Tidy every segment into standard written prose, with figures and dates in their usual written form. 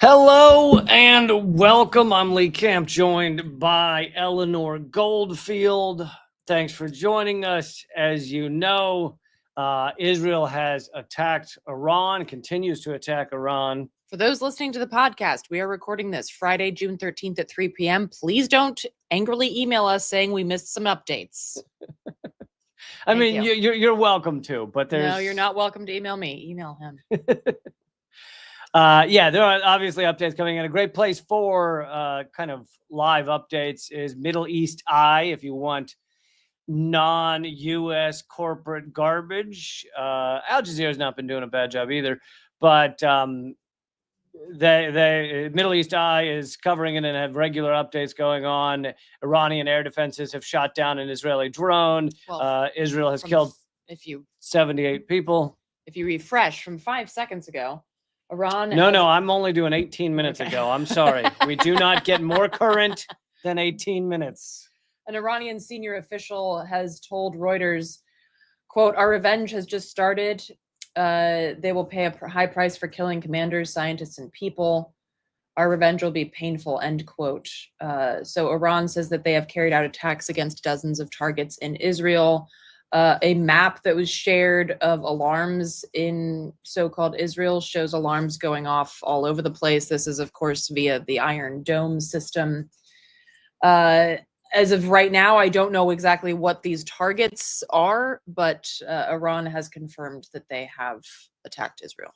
Hello and welcome. I'm Lee Camp, joined by Eleanor Goldfield. Thanks for joining us. As you know, Israel has attacked Iran, continues to attack Iran. For those listening to the podcast, we are recording this Friday, June 13th at 3 p.m. Please don't angrily email us saying we missed some updates. I mean, you're welcome to, but there's... No, you're not welcome to email me. Email him. Yeah, there are obviously updates coming in. A great place for kind of live updates is Middle East Eye if you want non-U.S. corporate garbage. Al Jazeera's not been doing a bad job either, but they Middle East Eye is covering it and have regular updates going on. Iranian air defenses have shot down an Israeli drone. Israel has killed 78 people. If you refresh from 5 seconds ago, Iran. No, I'm only doing 18 minutes ago. I'm sorry. We do not get more current than 18 minutes. An Iranian senior official has told Reuters, quote, "Our revenge has just started. They will pay a high price for killing commanders, scientists, and people. Our revenge will be painful," end quote. So Iran says that they have carried out attacks against dozens of targets in Israel. A map that was shared of alarms in so-called Israel shows alarms going off all over the place. This is, of course, via the Iron Dome system. As of right now, I don't know exactly what these targets are, but Iran has confirmed that they have attacked Israel.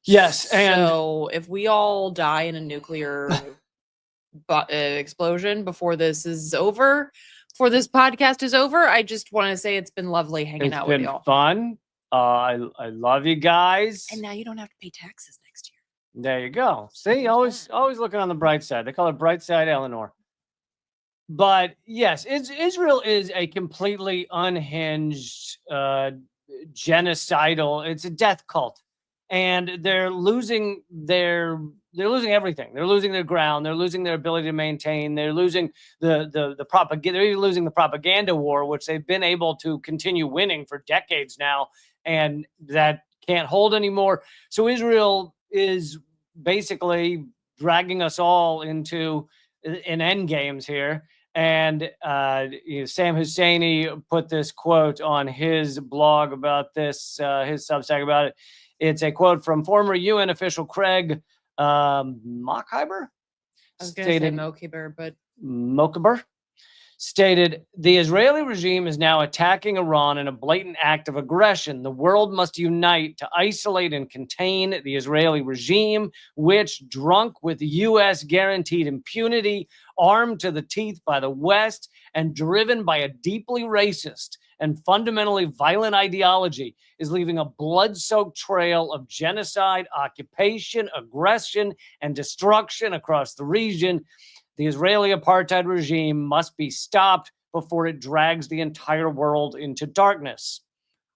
Yes, and so if we all die in a nuclear explosion before this is over, before this podcast is over, I just want to say it's been lovely hanging out with y'all. It's been fun. I love you guys. And now you don't have to pay taxes next year. There you go. See, always looking on the bright side. They call it bright side Eleanor. But yes, Israel is a completely unhinged, genocidal. It's a death cult, and they're losing everything. They're losing their ground. They're losing their ability to maintain. They're losing the propaganda. They're losing the propaganda war, which they've been able to continue winning for decades now, and that can't hold anymore. So Israel is basically dragging us all into an end games here. And Sam Husseini put this quote on his blog about this, his Substack about it. It's a quote from former UN official Craig Mokhiber. I was going to say Mokhiber, but Mokhiber stated, "The Israeli regime is now attacking Iran in a blatant act of aggression. The world must unite to isolate and contain the Israeli regime, which, drunk with U.S. guaranteed impunity, armed to the teeth by the West, and driven by a deeply racist and fundamentally violent ideology, is leaving a blood-soaked trail of genocide, occupation, aggression, and destruction across the region. The Israeli apartheid regime must be stopped before it drags the entire world into darkness."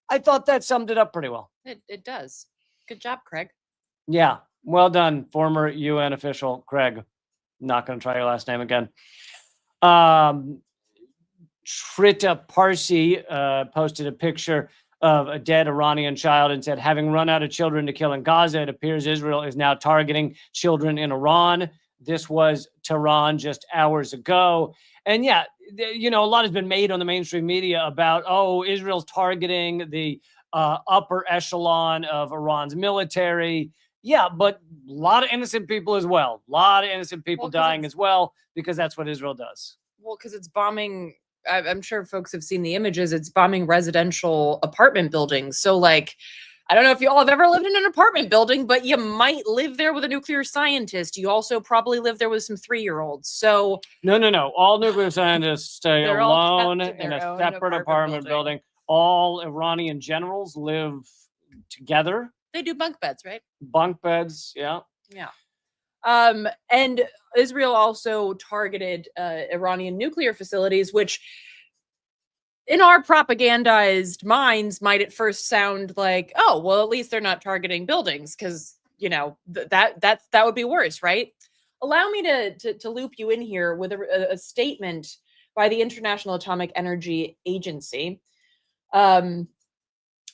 I thought that summed it up pretty well. It does. Good job, Craig. Yeah, well done, former UN official Craig. Not going to try your last name again. Shrita Parsi posted a picture of a dead Iranian child and said, "Having run out of children to kill in Gaza, it appears Israel is now targeting children in Iran." This was Tehran just hours ago. And yeah, a lot has been made on the mainstream media about, Israel's targeting the upper echelon of Iran's military. Yeah, but a lot of innocent people as well. A lot of innocent people dying as well, because that's what Israel does. Well, because it's bombing, I'm sure folks have seen the images, it's bombing residential apartment buildings. So I don't know if you all have ever lived in an apartment building, but you might live there with a nuclear scientist. You also probably live there with some 3-year-olds. So no. All nuclear scientists stay alone in a separate apartment building. All Iranian generals live together. They do bunk beds, right? Bunk beds, yeah. Yeah. And Israel also targeted Iranian nuclear facilities, which in our propagandized minds might at first sound like, oh, well, at least they're not targeting buildings, because, that would be worse, right? Allow me to loop you in here with a statement by the International Atomic Energy Agency.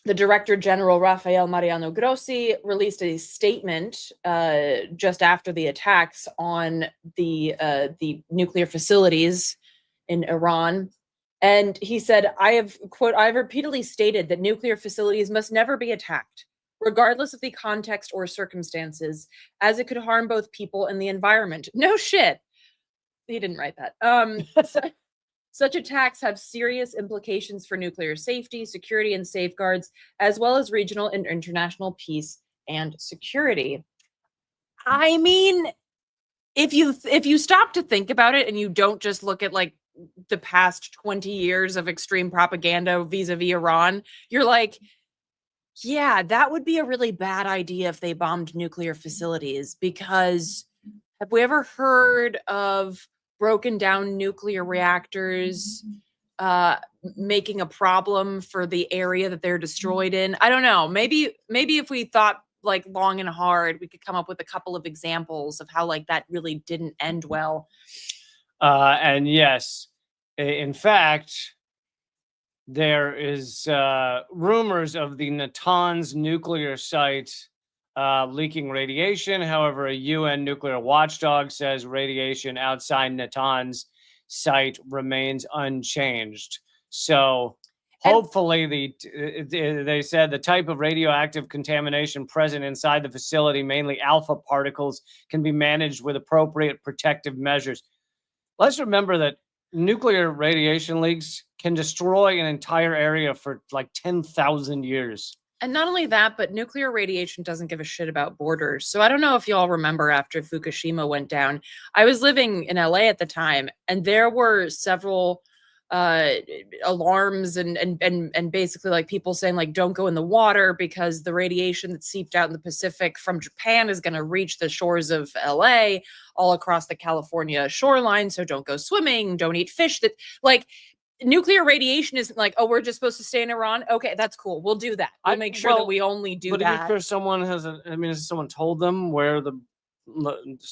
The Director General Rafael Mariano Grossi released a statement just after the attacks on the nuclear facilities in Iran. And he said, I have, quote, I've repeatedly stated that nuclear facilities must never be attacked, regardless of the context or circumstances, as it could harm both people and the environment. No shit. He didn't write that. Such attacks have serious implications for nuclear safety, security, and safeguards, as well as regional and international peace and security. I mean, if you stop to think about it and you don't just look at like the past 20 years of extreme propaganda vis-a-vis Iran, you're like, yeah, that would be a really bad idea if they bombed nuclear facilities, because have we ever heard of broken down nuclear reactors making a problem for the area that they're destroyed in? I don't know. Maybe if we thought like long and hard, we could come up with a couple of examples of how like that really didn't end well. And yes, in fact, there is rumors of the Natanz nuclear site leaking radiation. However, a UN nuclear watchdog says radiation outside Natanz site remains unchanged. So hopefully they said the type of radioactive contamination present inside the facility, mainly alpha particles, can be managed with appropriate protective measures. Let's remember that nuclear radiation leaks can destroy an entire area for like 10,000 years. And not only that, but nuclear radiation doesn't give a shit about borders. So I don't know if y'all remember after Fukushima went down, I was living in LA at the time, and there were several alarms and basically like people saying like, don't go in the water because the radiation that seeped out in the Pacific from Japan is going to reach the shores of LA all across the California shoreline. So don't go swimming, don't eat fish. That like, nuclear radiation isn't like, oh, we're just supposed to stay in Iran. Okay, that's cool. We'll do that. We'll make sure that we only do that. But if there's someone has has someone told them where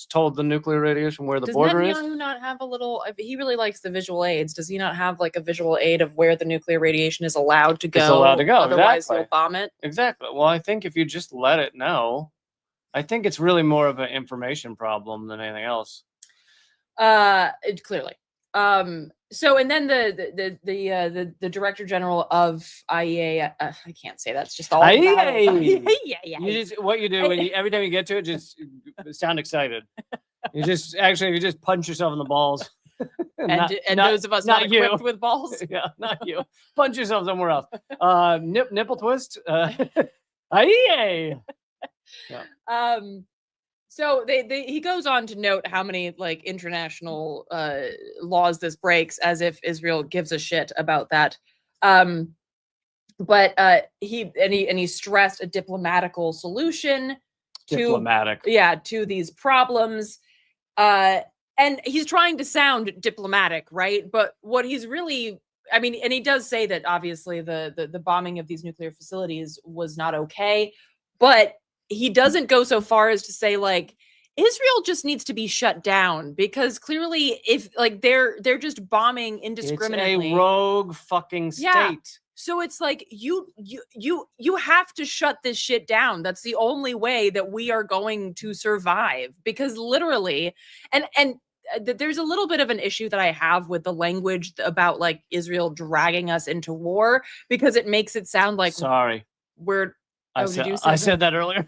told the nuclear radiation where the border is? Does Netanyahu not have a little, he really likes the visual aids. Does he not have like a visual aid of where the nuclear radiation is allowed to go? It's allowed to go. Otherwise Exactly. they'll bomb it. Exactly. Well, I think if you just let it know, I think it's really more of an information problem than anything else. Clearly. So, and then the Director General of IEA, I can't say that's just all. IEA. Yeah. You just, what you do every time you get to it, just sound excited. You just punch yourself in the balls. And those of us not equipped with balls. Yeah, not you. Punch yourself somewhere else. Nipple twist. IEA. Yeah. So he goes on to note how many like international laws this breaks, as if Israel gives a shit about that. But he stressed a diplomatical solution to these problems. And he's trying to sound diplomatic, right? But what he's really, I mean, and he does say that obviously the bombing of these nuclear facilities was not okay, but he doesn't go so far as to say like Israel just needs to be shut down, because clearly if like they're just bombing indiscriminately. It's a rogue fucking state. Yeah. So it's like you have to shut this shit down. That's the only way that we are going to survive, because literally and there's a little bit of an issue that I have with the language about like Israel dragging us into war, because it makes it sound like we're I said that earlier.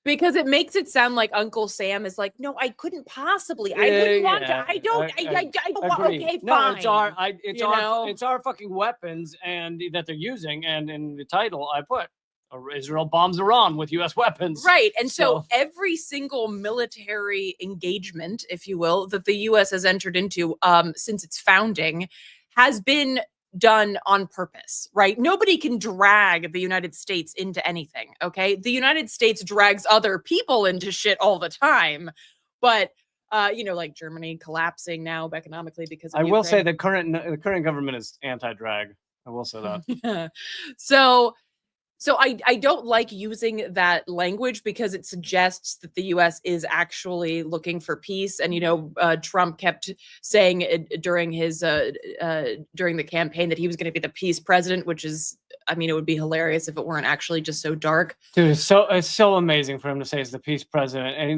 Because it makes it sound like Uncle Sam is like, no, I couldn't possibly. I wouldn't want to. I don't. Okay, fine. No, it's our fucking weapons and that they're using. And in the title, I put Israel bombs Iran with U.S. weapons. Right. And so every single military engagement, if you will, that the U.S. has entered into since its founding has been done on purpose, right? Nobody can drag the United States into anything, okay? The United States drags other people into shit all the time, but like Germany collapsing now economically because of Ukraine. Will say the current government is anti-drag. I will say that. So So I don't like using that language because it suggests that the U.S. is actually looking for peace. And, Trump kept saying during his during the campaign that he was going to be the peace president, which is, I mean, it would be hilarious if it weren't actually just so dark. Dude, it's so amazing for him to say he's the peace president, and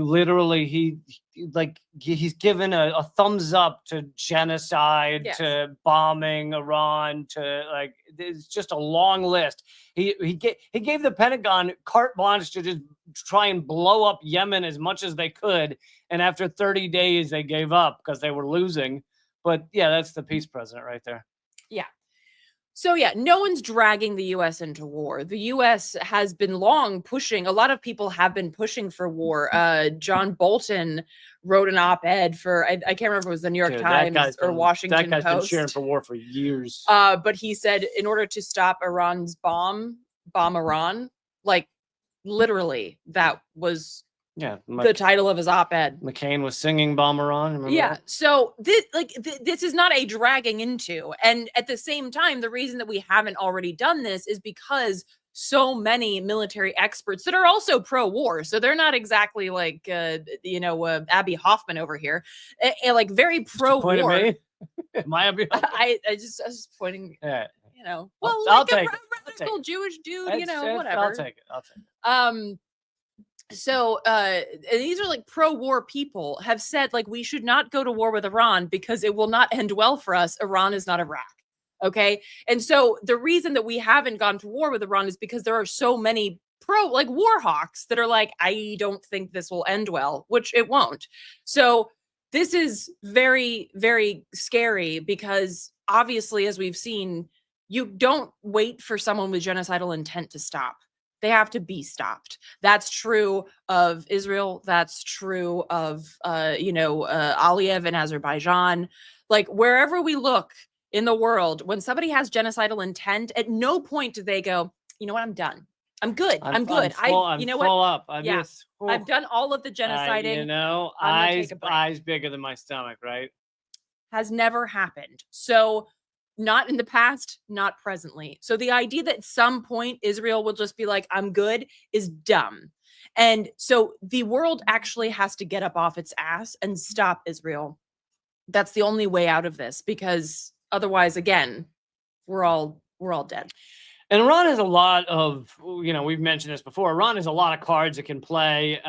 he's given a thumbs up to genocide, Yes. to bombing Iran, to it's just a long list. He gave the Pentagon carte blanche to just try and blow up Yemen as much as they could, and after 30 days they gave up because they were losing. But yeah, that's the peace president right there. Yeah. So yeah, no one's dragging the U.S. into war. The U.S. has been long pushing. A lot of people have been pushing for war. John Bolton wrote an op-ed for, I can't remember if it was the New York Times or Washington Post. That guy's been cheering for war for years. But he said in order to stop Iran's bomb Iran, like literally that was the title of his op-ed. McCain was singing "Bomb Iran." Remember that? So this is not a dragging into, and at the same time, the reason that we haven't already done this is because so many military experts that are also pro-war, so they're not exactly like Abby Hoffman over here, like very pro-war. Am I Abby Hoffman? I was pointing. Yeah. Well, I'll like take a radical Jewish dude, whatever. I'll take it. So these are like pro-war people have said like we should not go to war with Iran because it will not end well for us. Iran is not Iraq. Okay. And so the reason that we haven't gone to war with Iran is because there are so many war hawks that are like, I don't think this will end well, which it won't. So this is very, very scary because obviously, as we've seen, you don't wait for someone with genocidal intent to stop. They have to be stopped. That's true of Israel. That's true of, Aliyev in Azerbaijan. Like wherever we look in the world, when somebody has genocidal intent, at no point do they go, you know what, I'm done. I'm good. I'm good. I've done all of the genociding. Eyes bigger than my stomach, right? Has never happened. So not in the past, not presently. So the idea that at some point Israel will just be like, I'm good is dumb. And so the world actually has to get up off its ass and stop Israel. That's the only way out of this, because otherwise, again, we're all dead. And Iran has a lot of, we've mentioned this before. Iran has a lot of cards it can play,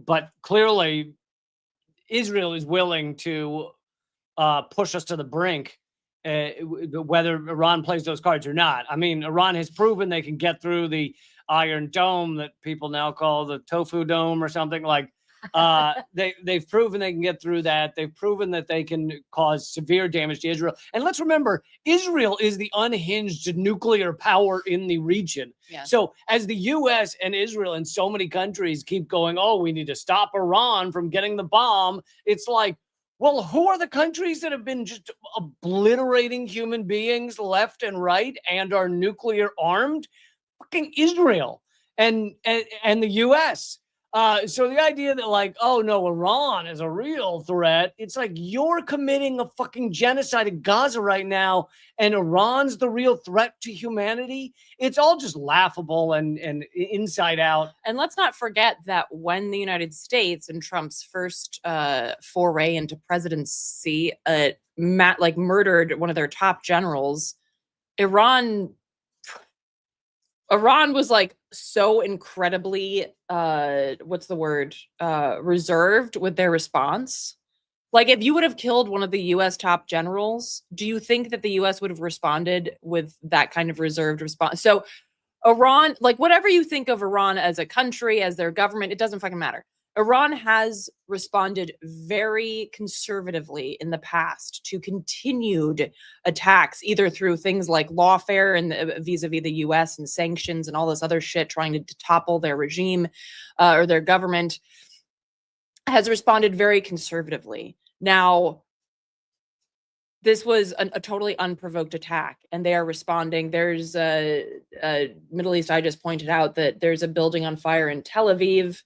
but clearly Israel is willing to push us to the brink, whether Iran plays those cards or not. I mean, Iran has proven they can get through the Iron Dome that people now call the Tofu Dome or something. Like they've proven they can get through that. They've proven that they can cause severe damage to Israel. And let's remember, Israel is the unhinged nuclear power in the region. Yeah. So as the U.S. and Israel and so many countries keep going, oh, we need to stop Iran from getting the bomb, it's like, well, who are the countries that have been just obliterating human beings left and right and are nuclear armed? Fucking Israel and the U.S. So the idea that like, oh no, Iran is a real threat. It's like you're committing a fucking genocide in Gaza right now, and Iran's the real threat to humanity. It's all just laughable and inside out. And let's not forget that when the United States and Trump's first foray into presidency, murdered one of their top generals, Iran was like so incredibly reserved with their response. Like if you would have killed one of the US top generals, do you think that the US would have responded with that kind of reserved response? So Iran, like whatever you think of Iran as a country, as their government, it doesn't fucking matter. Iran has responded very conservatively in the past to continued attacks, either through things like lawfare and vis-a-vis the U.S. and sanctions and all this other shit, trying to topple their regime or their government, has responded very conservatively. Now, this was a totally unprovoked attack, and they are responding. There's Middle East. I just pointed out that there's a building on fire in Tel Aviv.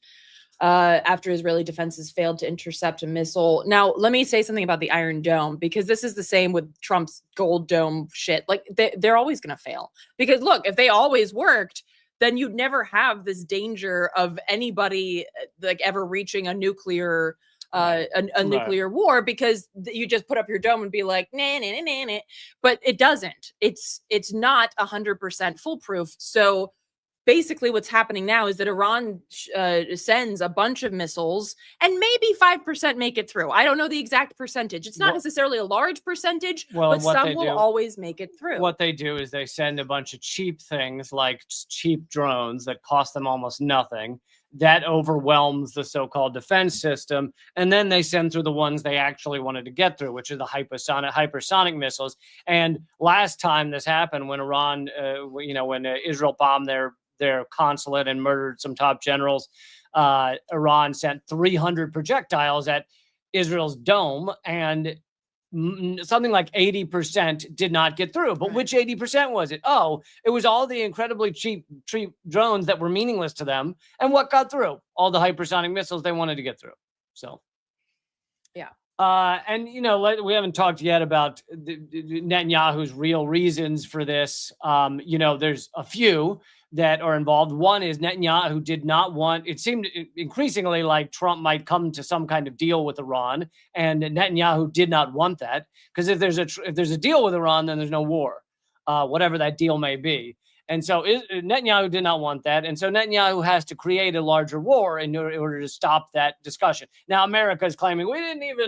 after Israeli defenses failed to intercept a missile. Now, let me say something about the Iron Dome, because this is the same with Trump's Gold Dome shit. Like, they're always going to fail. Because look, if they always worked, then you'd never have this danger of anybody like ever reaching a nuclear nuclear war, because you just put up your dome and be like, nah, nah, nah, nah. But it doesn't. It's not 100% foolproof. So basically what's happening now is that Iran sends a bunch of missiles and maybe 5% make it through. I don't know the exact percentage. It's not necessarily a large percentage, but some will always make it through. What they do is they send a bunch of cheap things, like cheap drones that cost them almost nothing. That overwhelms the so-called defense system. And then they send through the ones they actually wanted to get through, which are the hypersonic missiles. And last time this happened, when Iran, when Israel bombed their consulate and murdered some top generals, Iran sent 300 projectiles at Israel's dome, and something like 80% did not get through. But which 80% was it? Oh, it was all the incredibly cheap drones that were meaningless to them. And what got through? All the hypersonic missiles they wanted to get through. So, yeah. And, we haven't talked yet about Netanyahu's real reasons for this. There's a few that are involved. One is Netanyahu did not want, it seemed increasingly like Trump might come to some kind of deal with Iran, and Netanyahu did not want that, because if there's a deal with Iran, then there's no war, whatever that deal may be. And so Netanyahu did not want that. And so Netanyahu has to create a larger war in order to stop that discussion. Now, America is claiming we didn't have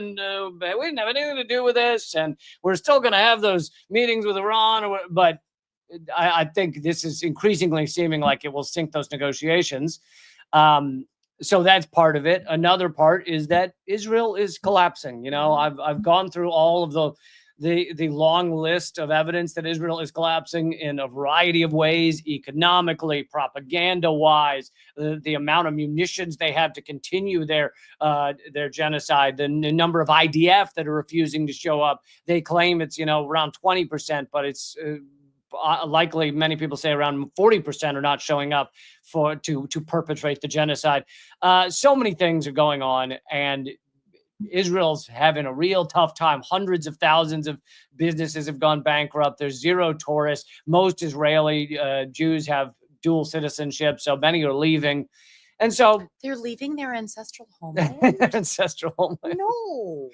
anything to do with this, and we're still going to have those meetings with Iran. But I think this is increasingly seeming like it will sink those negotiations. So that's part of it. Another part is that Israel is collapsing. I've gone through all of the long list of evidence that Israel is collapsing in a variety of ways, economically, propaganda-wise, the amount of munitions they have to continue their genocide, the number of IDF that are refusing to show up. They claim it's around 20%, but it's likely many people say around 40% are not showing up to perpetrate the genocide. So many things are going on, and Israel's having a real tough time. Hundreds of thousands of businesses have gone bankrupt. There's zero tourists. Most Israeli Jews have dual citizenship, so many are leaving. And so they're leaving their ancestral homeland. Ancestral homeland. No.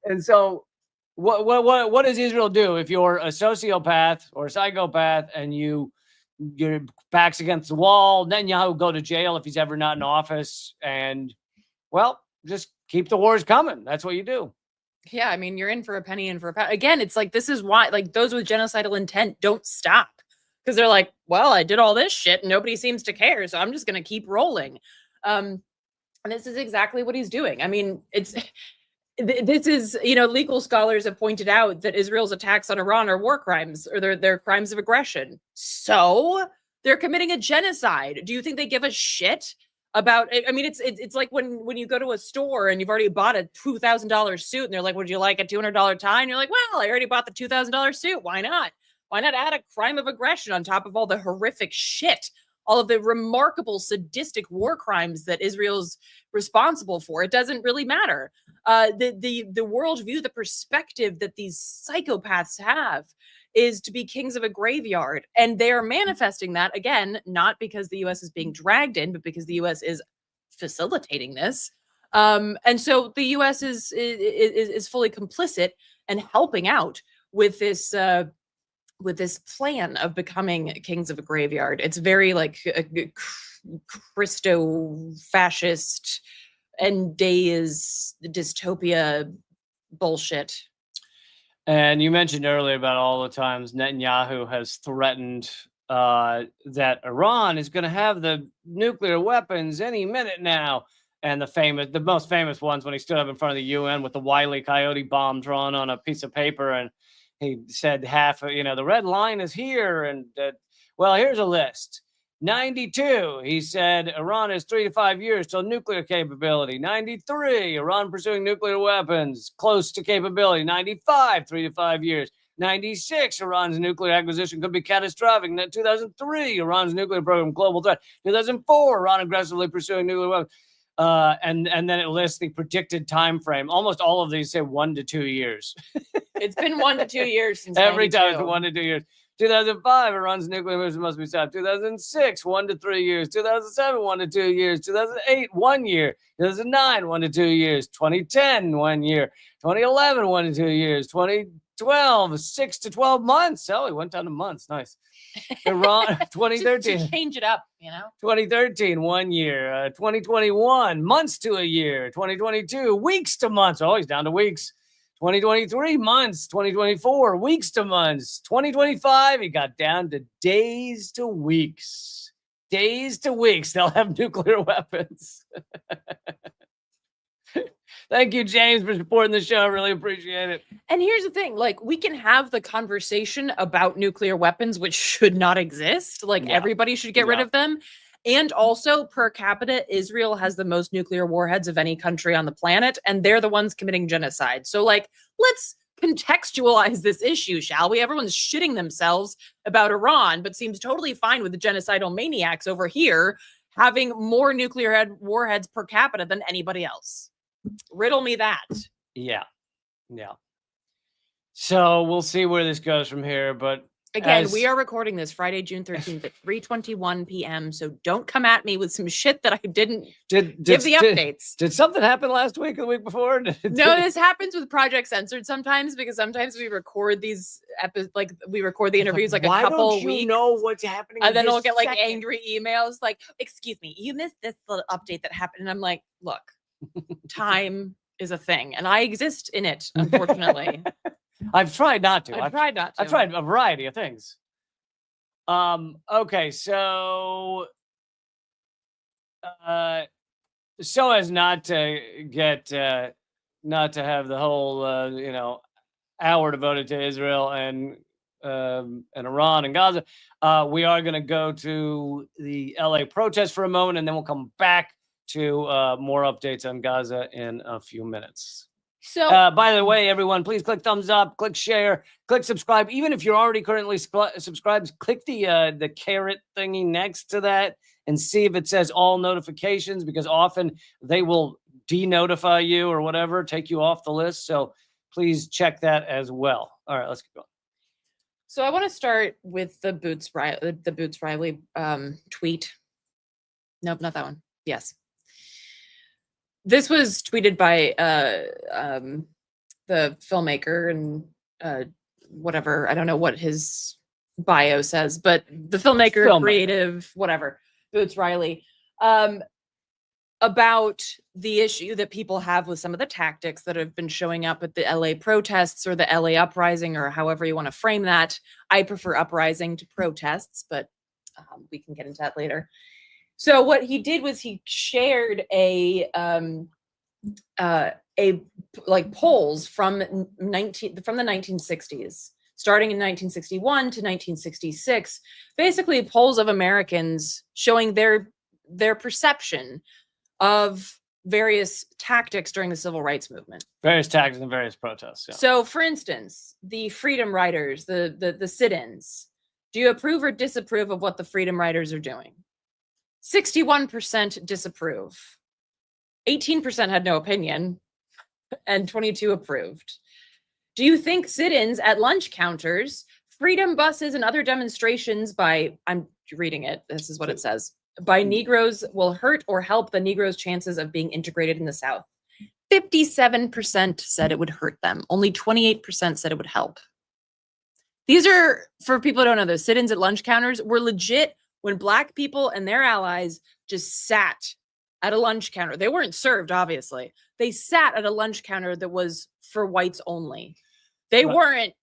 And so what does Israel do if you're a sociopath or a psychopath and your back's against the wall? Netanyahu will go to jail if he's ever not in office, and just keep the wars coming. That's what you do. Yeah, I mean, you're in for a penny, in for a pound. Again, it's like, this is why, like, those with genocidal intent don't stop, because they're like, well, I did all this shit and nobody seems to care, so I'm just going to keep rolling. And this is exactly what he's doing. I mean, this is, legal scholars have pointed out that Israel's attacks on Iran are war crimes, or they're crimes of aggression. So they're committing a genocide. Do you think they give a shit about it? I mean, it's like when you go to a store and you've already bought a $2,000 suit, and they're like, would you like a $200 tie? And you're like, well, I already bought the $2,000 suit. Why not? Why not add a crime of aggression on top of all the horrific shit, all of the remarkable sadistic war crimes that Israel's responsible for? It doesn't really matter. The worldview, the perspective that these psychopaths have is to be kings of a graveyard. And they are manifesting that, again, not because the U.S. is being dragged in, but because the U.S. is facilitating this. And so the U.S. is fully complicit and helping out with this plan of becoming kings of a graveyard. It's very like Christo-fascist end days dystopia bullshit. And you mentioned earlier about all the times Netanyahu has threatened that Iran is going to have the nuclear weapons any minute now. And the most famous ones, when he stood up in front of the UN with the Wile E. Coyote bomb drawn on a piece of paper, and he said the red line is here. And here's a list. 92, he said Iran has 3 to 5 years till nuclear capability. 93, Iran pursuing nuclear weapons, close to capability. 95, 3 to 5 years. 96, Iran's nuclear acquisition could be catastrophic. 2003, Iran's nuclear program, global threat. 2004, Iran aggressively pursuing nuclear weapons. And then it lists the predicted time frame. Almost all of these say 1 to 2 years. It's been 1 to 2 years since Every time it's 92. 1 to 2 years. 2005, Iran's nuclear mission must be stopped. 2006, 1 to 3 years. 2007, 1 to 2 years. 2008, 1 year. 2009, 1 to 2 years. 2010, 1 year. 2011, 1 to 2 years. 2012, 6 to 12 months. Oh, he went down to months. Nice. Iran, 2013. Just change it up, 2013, 1 year. 2021, months to a year. 2022, weeks to months. Oh, he's down to weeks. 2023, months. 2024, weeks to months. 2025, he got down to days to weeks. Days to weeks. They'll have nuclear weapons. Thank you, James, for supporting the show. I really appreciate it. And here's the thing, like, we can have the conversation about nuclear weapons, which should not exist. Like, everybody should get rid of them. And also, per capita, Israel has the most nuclear warheads of any country on the planet, and they're the ones committing genocide. So, like, let's contextualize this issue, shall we? Everyone's shitting themselves about Iran, but seems totally fine with the genocidal maniacs over here having more nuclear warheads per capita than anybody else. Riddle me that. Yeah. So we'll see where this goes from here, but again, we are recording this Friday, June 13th at 3:21 p.m. So don't come at me with some shit that I didn't give the updates. Did something happen last week or the week before? No, this happens with Project Censored sometimes, because sometimes we record these we record the interviews like a couple weeks. Why don't you know what's happening? And then we'll get like angry emails like, excuse me, you missed this little update that happened. And I'm like, look, time is a thing and I exist in it, unfortunately. I've tried not to. I've tried not to. I've tried a variety of things. Okay, so so as not to get not to have the whole hour devoted to Israel and Iran and Gaza, we are going to go to the LA protest for a moment, and then we'll come back to more updates on Gaza in a few minutes. So, by the way, everyone, please click thumbs up, click share, click subscribe. Even if you're already currently subscribed, click the caret thingy next to that and see if it says all notifications, because often they will de-notify you or whatever, take you off the list. So please check that as well. All right, let's keep going. So I want to start with the Boots Riley tweet. Nope, not that one. Yes. This was tweeted by the filmmaker and whatever. I don't know what his bio says, but the filmmaker, creative, whatever, Boots Riley, about the issue that people have with some of the tactics that have been showing up at the LA protests or the LA uprising, or however you want to frame that. I prefer uprising to protests, but we can get into that later. So what he did was he shared a polls from the 1960s, starting in 1961 to 1966, basically polls of Americans showing their perception of various tactics during the civil rights movement. Various tactics and various protests. Yeah. So, for instance, the Freedom Riders, the sit-ins. Do you approve or disapprove of what the Freedom Riders are doing? 61% disapprove. 18% had no opinion, and 22% approved. Do you think sit-ins at lunch counters, freedom buses, and other demonstrations by, I'm reading it, this is what it says, by Negroes will hurt or help the Negroes' chances of being integrated in the South? 57% said it would hurt them. Only 28% said it would help. These are, for people who don't know, those sit-ins at lunch counters were legit when Black people and their allies just sat at a lunch counter. They weren't served, obviously. They sat at a lunch counter that was for whites only. They weren't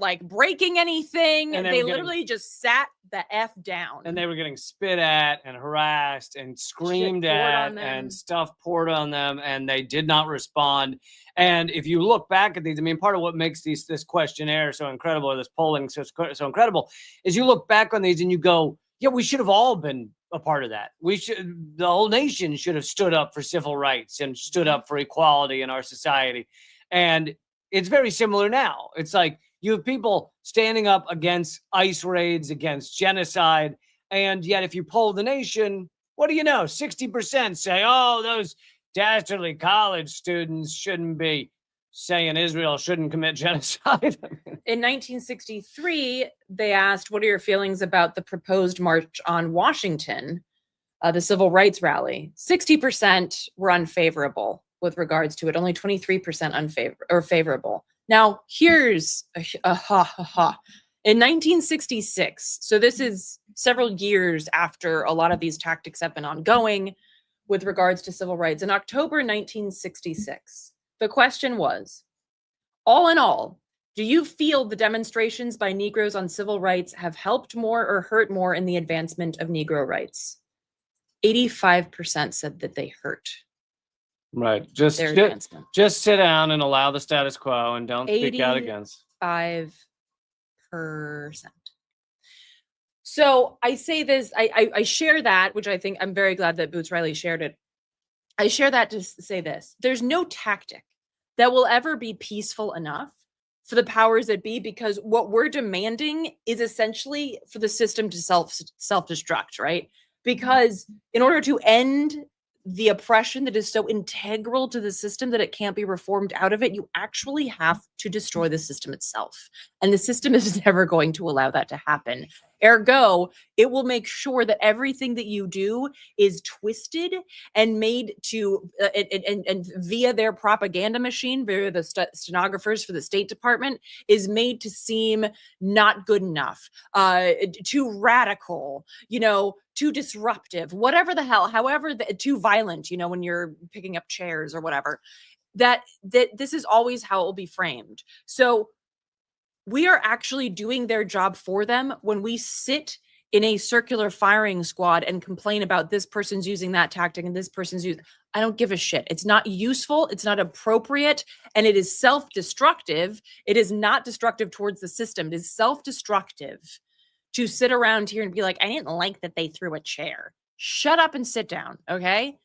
like breaking anything. They literally just sat the F down. And they were getting spit at and harassed and screamed at and stuff poured on them, and they did not respond. And if you look back at these, I mean, part of what makes this questionnaire so incredible, or this polling so incredible, is you look back on these and you go, yeah, we should have all been a part of that. The whole nation should have stood up for civil rights and stood up for equality in our society. And it's very similar now. It's like you have people standing up against ICE raids, against genocide. And yet if you poll the nation, What do you know? 60% say, oh, those dastardly college students shouldn't be saying Israel shouldn't commit genocide. In 1963, they asked, what are your feelings about the proposed March on Washington, the civil rights rally? 60% were unfavorable with regards to it, only 23% favorable. Now, here's a ha ha ha. In 1966, so this is several years after a lot of these tactics have been ongoing with regards to civil rights. In October 1966, the question was, all in all, do you feel the demonstrations by Negroes on civil rights have helped more or hurt more in the advancement of Negro rights? 85% said that they hurt. Right. Just sit down and allow the status quo and don't speak out against. 5%. So I say this, I share that, which I think I'm very glad that Boots Riley shared it. I share that to say this. There's no tactic that will ever be peaceful enough for the powers that be, because what we're demanding is essentially for the system to self-destruct, right? Because in order to end the oppression that is so integral to the system that it can't be reformed out of it, you actually have to destroy the system itself. And the system is never going to allow that to happen. Ergo, it will make sure that everything that you do is twisted and made to, and via their propaganda machine, via the stenographers for the State Department, is made to seem not good enough, too radical, too disruptive, whatever the hell, however, too violent, when you're picking up chairs or whatever, that this is always how it will be framed. So we are actually doing their job for them when we sit in a circular firing squad and complain about this person's using that tactic and this person's using. I don't give a shit. It's not useful. It's not appropriate. And it is self-destructive. It is not destructive towards the system. It is self-destructive to sit around here and be like, I didn't like that they threw a chair. Shut up and sit down. Okay.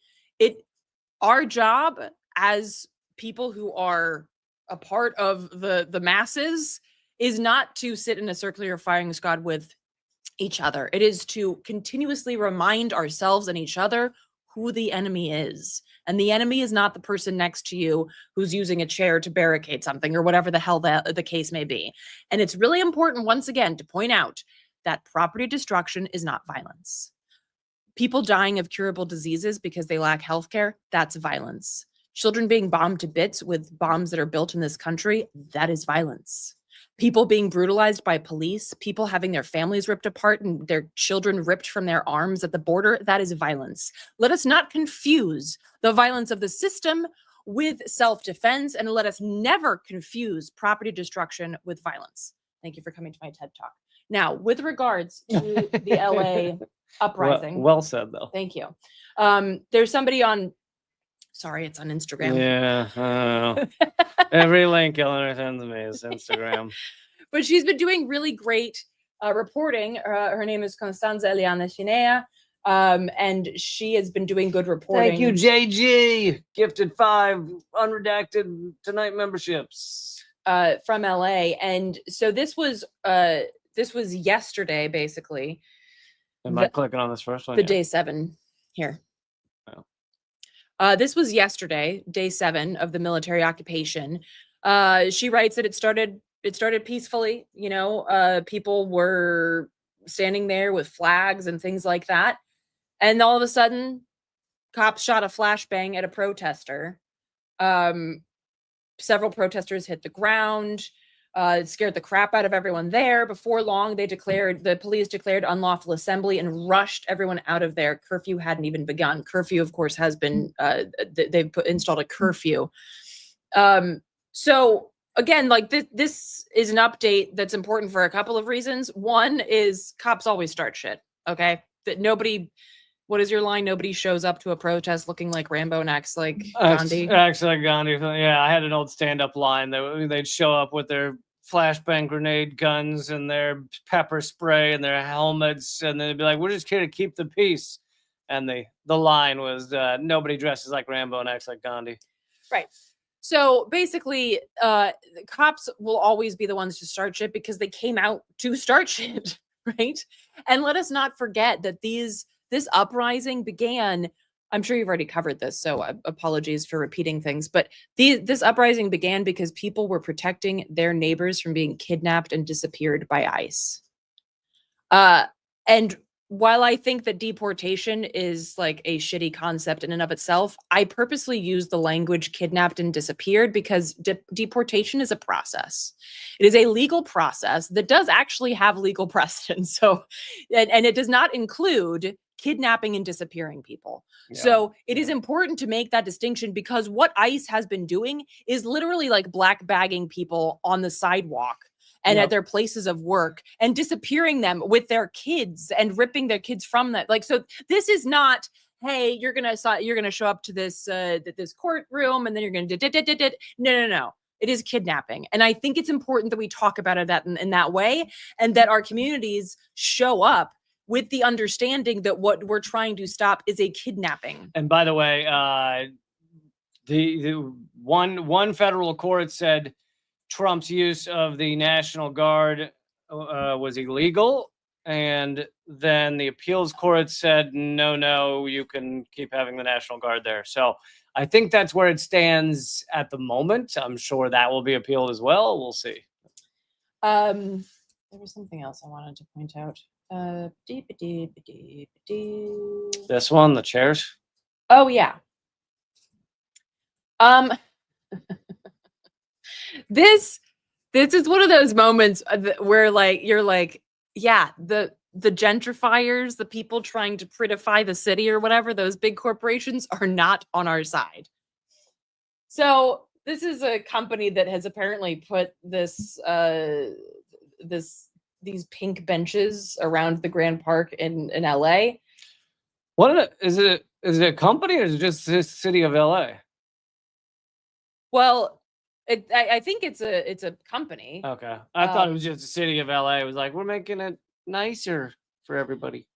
Our job as people who are a part of the masses is not to sit in a circular firing squad with each other. It is to continuously remind ourselves and each other who the enemy is. And the enemy is not the person next to you who's using a chair to barricade something or whatever the hell the case may be. And it's really important, once again, to point out that property destruction is not violence. People dying of curable diseases because they lack healthcare, that's violence. Children being bombed to bits with bombs that are built in this country, that is violence. People being brutalized by police, people having their families ripped apart and their children ripped from their arms at the border, that is violence. Let us not confuse the violence of the system with self-defense, and let us never confuse property destruction with violence. Thank you for coming to my TED Talk. Now, with regards to the LA uprising. Well said, though. Thank you. There's somebody on, sorry, it's on Instagram. Yeah, I don't know. Every link Eleanor sends me is Instagram. But she's been doing really great reporting. Her name is Constanza Eliana Chinea, and she has been doing good reporting. Thank you, JG. Gifted 5 Unredacted Tonight memberships. From LA. And so this was yesterday, basically. Am I clicking on this first one? The day 7 here. This was yesterday, day 7 of the military occupation. She writes that it started peacefully. People were standing there with flags and things like that. And all of a sudden, cops shot a flashbang at a protester. Several protesters hit the ground. It scared the crap out of everyone there. Before long, the police declared unlawful assembly and rushed everyone out of there. Curfew hadn't even begun. Curfew, of course, has been, they've installed a curfew. So again, like this is an update that's important for a couple of reasons. One is cops always start shit. Okay. That nobody, what is your line? Nobody shows up to a protest looking like Rambo and acts like Gandhi. Acts like Gandhi. Yeah, I had an old stand-up line that they'd show up with their flashbang grenade guns and their pepper spray and their helmets, and they'd be like, "We're just here to keep the peace." And the line was, "Nobody dresses like Rambo and acts like Gandhi." Right. So basically, the cops will always be the ones to start shit because they came out to start shit, right? And let us not forget that these this uprising began. I'm sure you've already covered this, so apologies for repeating things. But this uprising began because people were protecting their neighbors from being kidnapped and disappeared by ICE. And while I think that deportation is like a shitty concept in and of itself, I purposely use the language kidnapped and disappeared because deportation is a process. It is a legal process that does actually have legal precedent. So, and it does not include kidnapping and disappearing people. Yeah. So it is important to make that distinction because what ICE has been doing is literally like black bagging people on the sidewalk and at their places of work and disappearing them with their kids and ripping their kids from that. Like, so this is not, hey, you're gonna show up to this this courtroom and then you're gonna no. It is kidnapping, and I think it's important that we talk about it in that way, and that our communities show up with the understanding that what we're trying to stop is a kidnapping. And by the way, the one federal court said Trump's use of the National Guard was illegal. And then the appeals court said, no, you can keep having the National Guard there. So I think that's where it stands at the moment. I'm sure that will be appealed as well. We'll see. There was something else I wanted to point out. This one, the chairs. Oh, yeah. This is one of those moments where like you're like, yeah, the gentrifiers, the people trying to prettify the city or whatever, those big corporations are not on our side. So this is a company that has apparently put these pink benches around the Grand Park in LA. Is it a company or is it just the city of LA? Well, I think it's a company. Okay. I thought it was just the city of LA. It was like, we're making it nicer for everybody.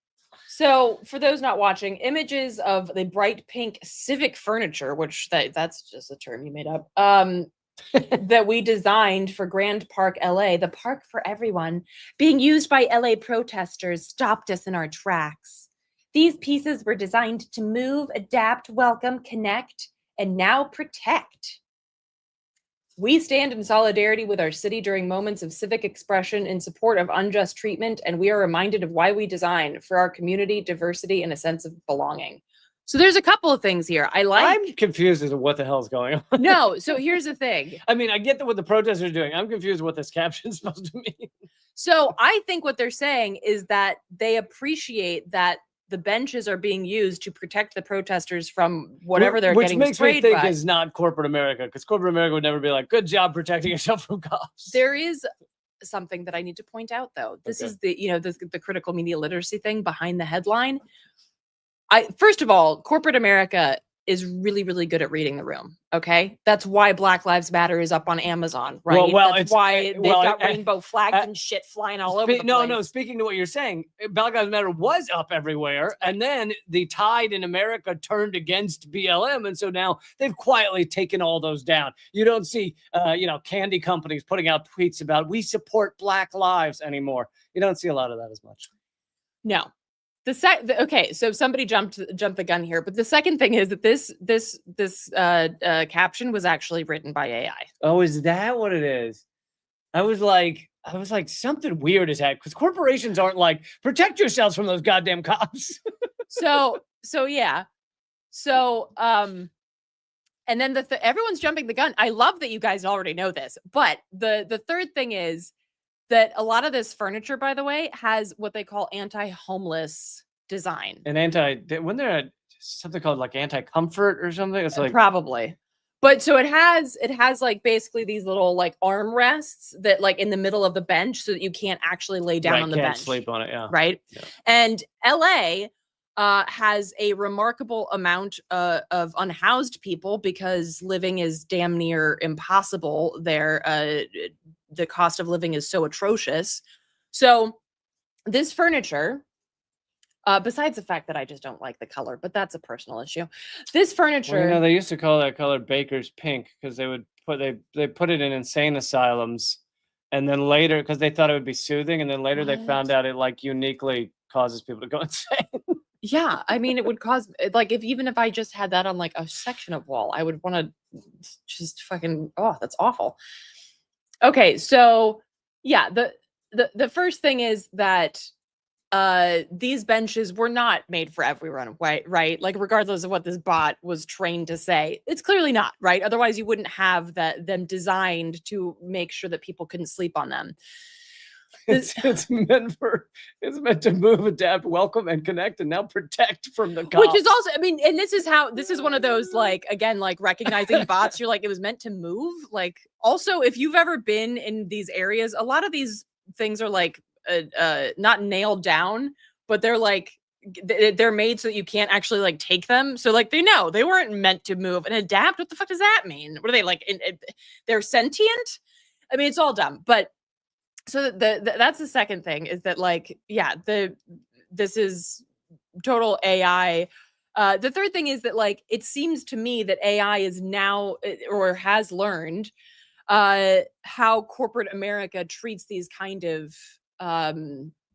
So for those not watching, images of the bright pink civic furniture, which that's just a term you made up, that we designed for Grand Park, LA, the park for everyone, being used by LA protesters stopped us in our tracks. These pieces were designed to move, adapt, welcome, connect, and now protect. We stand in solidarity with our city during moments of civic expression in support of unjust treatment, and we are reminded of why we design for our community, diversity, and a sense of belonging. So there's a couple of things here. I'm confused as to what the hell is going on. No, so here's the thing. I mean, I get what the protesters are doing. I'm confused what this caption is supposed to mean. So I think what they're saying is that they appreciate that the benches are being used to protect the protesters from whatever they're getting sprayed by. Which makes me think is not corporate America, because corporate America would never be like, good job protecting yourself from cops. There is something that I need to point out, though. This is the critical media literacy thing behind the headline. First of all, corporate America is really, really good at reading the room. Okay. That's why Black Lives Matter is up on Amazon, right? That's why they've got rainbow flags and shit flying all over the place. No, speaking to what you're saying, Black Lives Matter was up everywhere. And then the tide in America turned against BLM. And so now they've quietly taken all those down. You don't see, candy companies putting out tweets about we support Black lives anymore. You don't see a lot of that as much. No. Okay, so somebody jumped the gun here, but the second thing is that this caption was actually written by AI. Oh, is that what it is? I was like something weird is happening because corporations aren't like protect yourselves from those goddamn cops. So yeah, and then everyone's jumping the gun. I love that you guys already know this, but the third thing is that a lot of this furniture, by the way, has what they call anti-homeless design. And wasn't there something called like anti-comfort or something? It's like probably. But so it has like basically these little like armrests that like in the middle of the bench so that you can't actually lay down on the bench. Sleep on it, yeah. Right. Yeah. And LA has a remarkable amount of unhoused people because living is damn near impossible there. The cost of living is so atrocious. So this furniture, besides the fact that I just don't like the color, but that's a personal issue. This furniture, well, they used to call that color Baker's pink because they put it in insane asylums, and then later because they thought it would be soothing, and then later they found out it like uniquely causes people to go insane. Yeah, I mean, it would cause like even if I just had that on like a section of wall, I would want to just fucking that's awful. Okay, so yeah, the first thing is that these benches were not made for everyone, right? Like regardless of what this bot was trained to say, it's clearly not, right? Otherwise you wouldn't have them designed to make sure that people couldn't sleep on them. It's meant to move, adapt, welcome, and connect, and now protect from the cops. Which is also, I mean, and this is one of those, like, again, like recognizing bots, you're like, it was meant to move. Like, also, if you've ever been in these areas, a lot of these things are like not nailed down, but they're like they're made so that you can't actually like take them. So like they know they weren't meant to move and adapt. What the fuck does that mean? What are they like? They're sentient? I mean, it's all dumb. But so that's the second thing is that like, yeah, this is total AI. The third thing is that like it seems to me that AI is now or has learned how corporate America treats these kind of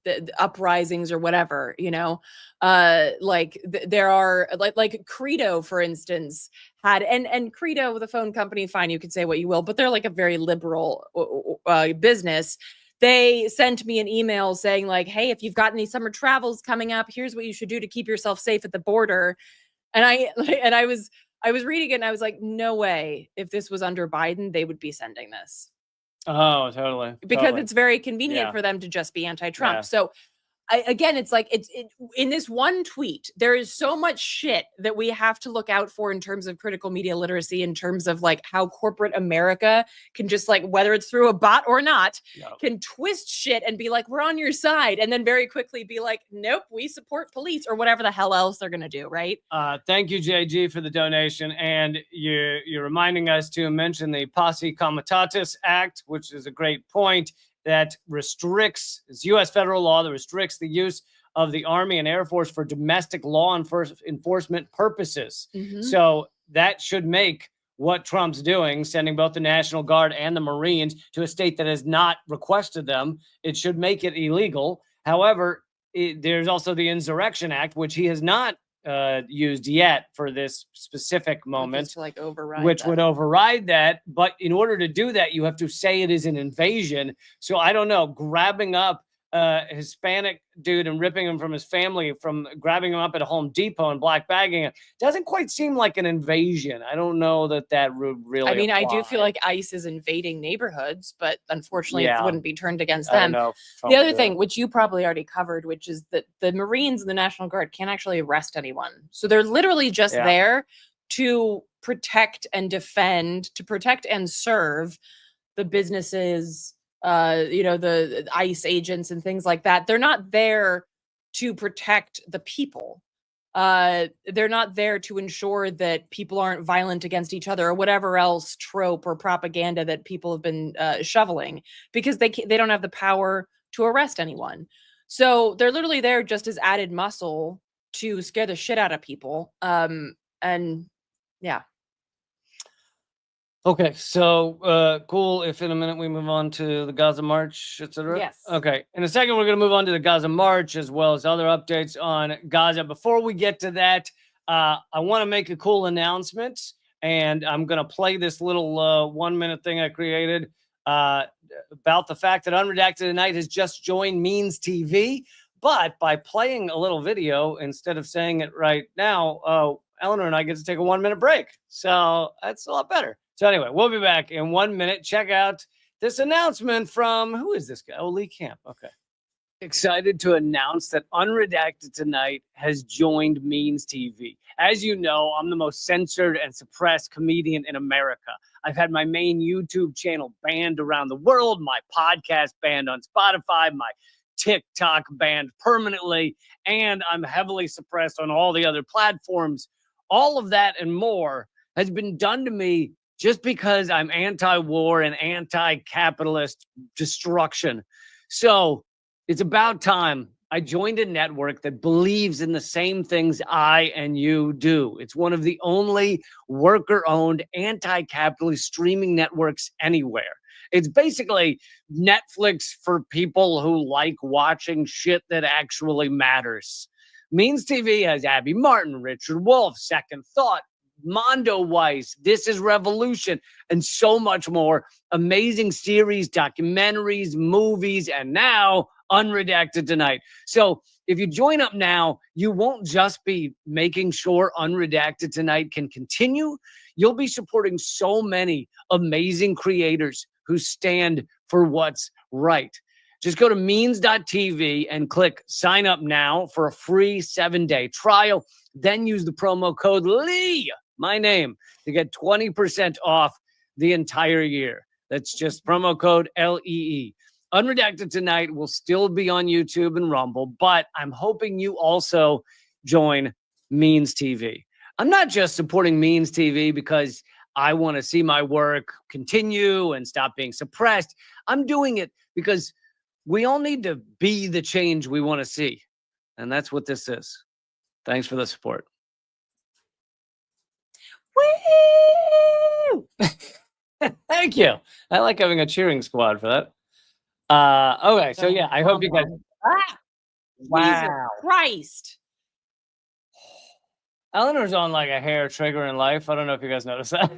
the uprisings or whatever, you know, there are like Credo, for instance, had and Credo, the phone company, fine, you could say what you will, but they're like a very liberal business. They sent me an email saying like, hey, if you've got any summer travels coming up, here's what you should do to keep yourself safe at the border. And I was reading it and I was like, no way, if this was under Biden, they would be sending this. Oh, totally. Because it's very convenient for them to just be anti-Trump. Yeah. So again, it's like in this one tweet, there is so much shit that we have to look out for in terms of critical media literacy, in terms of like how corporate America can just like, whether it's through a bot or not, can twist shit and be like, we're on your side. And then very quickly be like, nope, we support police or whatever the hell else they're going to do. Right. Thank you, JG, for the donation. And you're reminding us to mention the Posse Comitatus Act, which is a great point. That restricts, it's U.S. federal law that restricts the use of the Army and Air Force for domestic law enforcement purposes. Mm-hmm. So that should make what Trump's doing, sending both the National Guard and the Marines to a state that has not requested them, it should make it illegal. However, there's also the Insurrection Act, which he has not used yet for this specific moment, to like override which would override that. But in order to do that, you have to say it is an invasion. So I don't know, grabbing up a Hispanic dude and ripping him from his family, from grabbing him up at a Home Depot and black bagging it, doesn't quite seem like an invasion. I don't know that would really. I mean, apply. I do feel like ICE is invading neighborhoods, but unfortunately, it wouldn't be turned against them. The other thing, which you probably already covered, which is that the Marines and the National Guard can't actually arrest anyone. So they're literally just there to protect and defend, to protect and serve the businesses, the ICE agents and things like that. They're not there to protect the people. They're not there to ensure that people aren't violent against each other or whatever else trope or propaganda that people have been shoveling, because they don't have the power to arrest anyone. So they're literally there just as added muscle to scare the shit out of people. And yeah. Okay, so cool. If in a minute we move on to the Gaza March, etc. Yes. Okay, in a second we're going to move on to the Gaza March as well as other updates on Gaza. Before we get to that, I want to make a cool announcement, and I'm going to play this little 1 minute thing I created about the fact that Unredacted Tonight has just joined Means TV. But by playing a little video instead of saying it right now, Eleanor and I get to take a 1 minute break. So that's a lot better. So anyway, we'll be back in 1 minute. Check out this announcement from, who is this guy? Oh, Lee Camp. Okay. Excited to announce that Unredacted Tonight has joined Means TV. As you know, I'm the most censored and suppressed comedian in America. I've had my main YouTube channel banned around the world, my podcast banned on Spotify, my TikTok banned permanently, and I'm heavily suppressed on all the other platforms. All of that and more has been done to me just because I'm anti-war and anti-capitalist destruction. So it's about time I joined a network that believes in the same things I and you do. It's one of the only worker-owned anti-capitalist streaming networks anywhere. It's basically Netflix for people who like watching shit that actually matters. Means TV has Abby Martin, Richard Wolff, Second Thought, Mondo Weiss, This is Revolution, and so much more. Amazing series, documentaries, movies, and now Unredacted Tonight. So if you join up now, you won't just be making sure Unredacted Tonight can continue. You'll be supporting so many amazing creators who stand for what's right. Just go to means.tv and click sign up now for a free 7-day trial. Then use the promo code Lee, my name, to get 20% off the entire year. That's just promo code LEE. Unredacted Tonight will still be on YouTube and Rumble, but I'm hoping you also join Means TV. I'm not just supporting Means TV because I want to see my work continue and stop being suppressed. I'm doing it because we all need to be the change we want to see. And that's what this is. Thanks for the support. Woo! Thank you. I like having a cheering squad for that. Okay, so yeah, I hope you guys. Jesus Christ. Eleanor's on like a hair trigger in life. I don't know if you guys noticed that.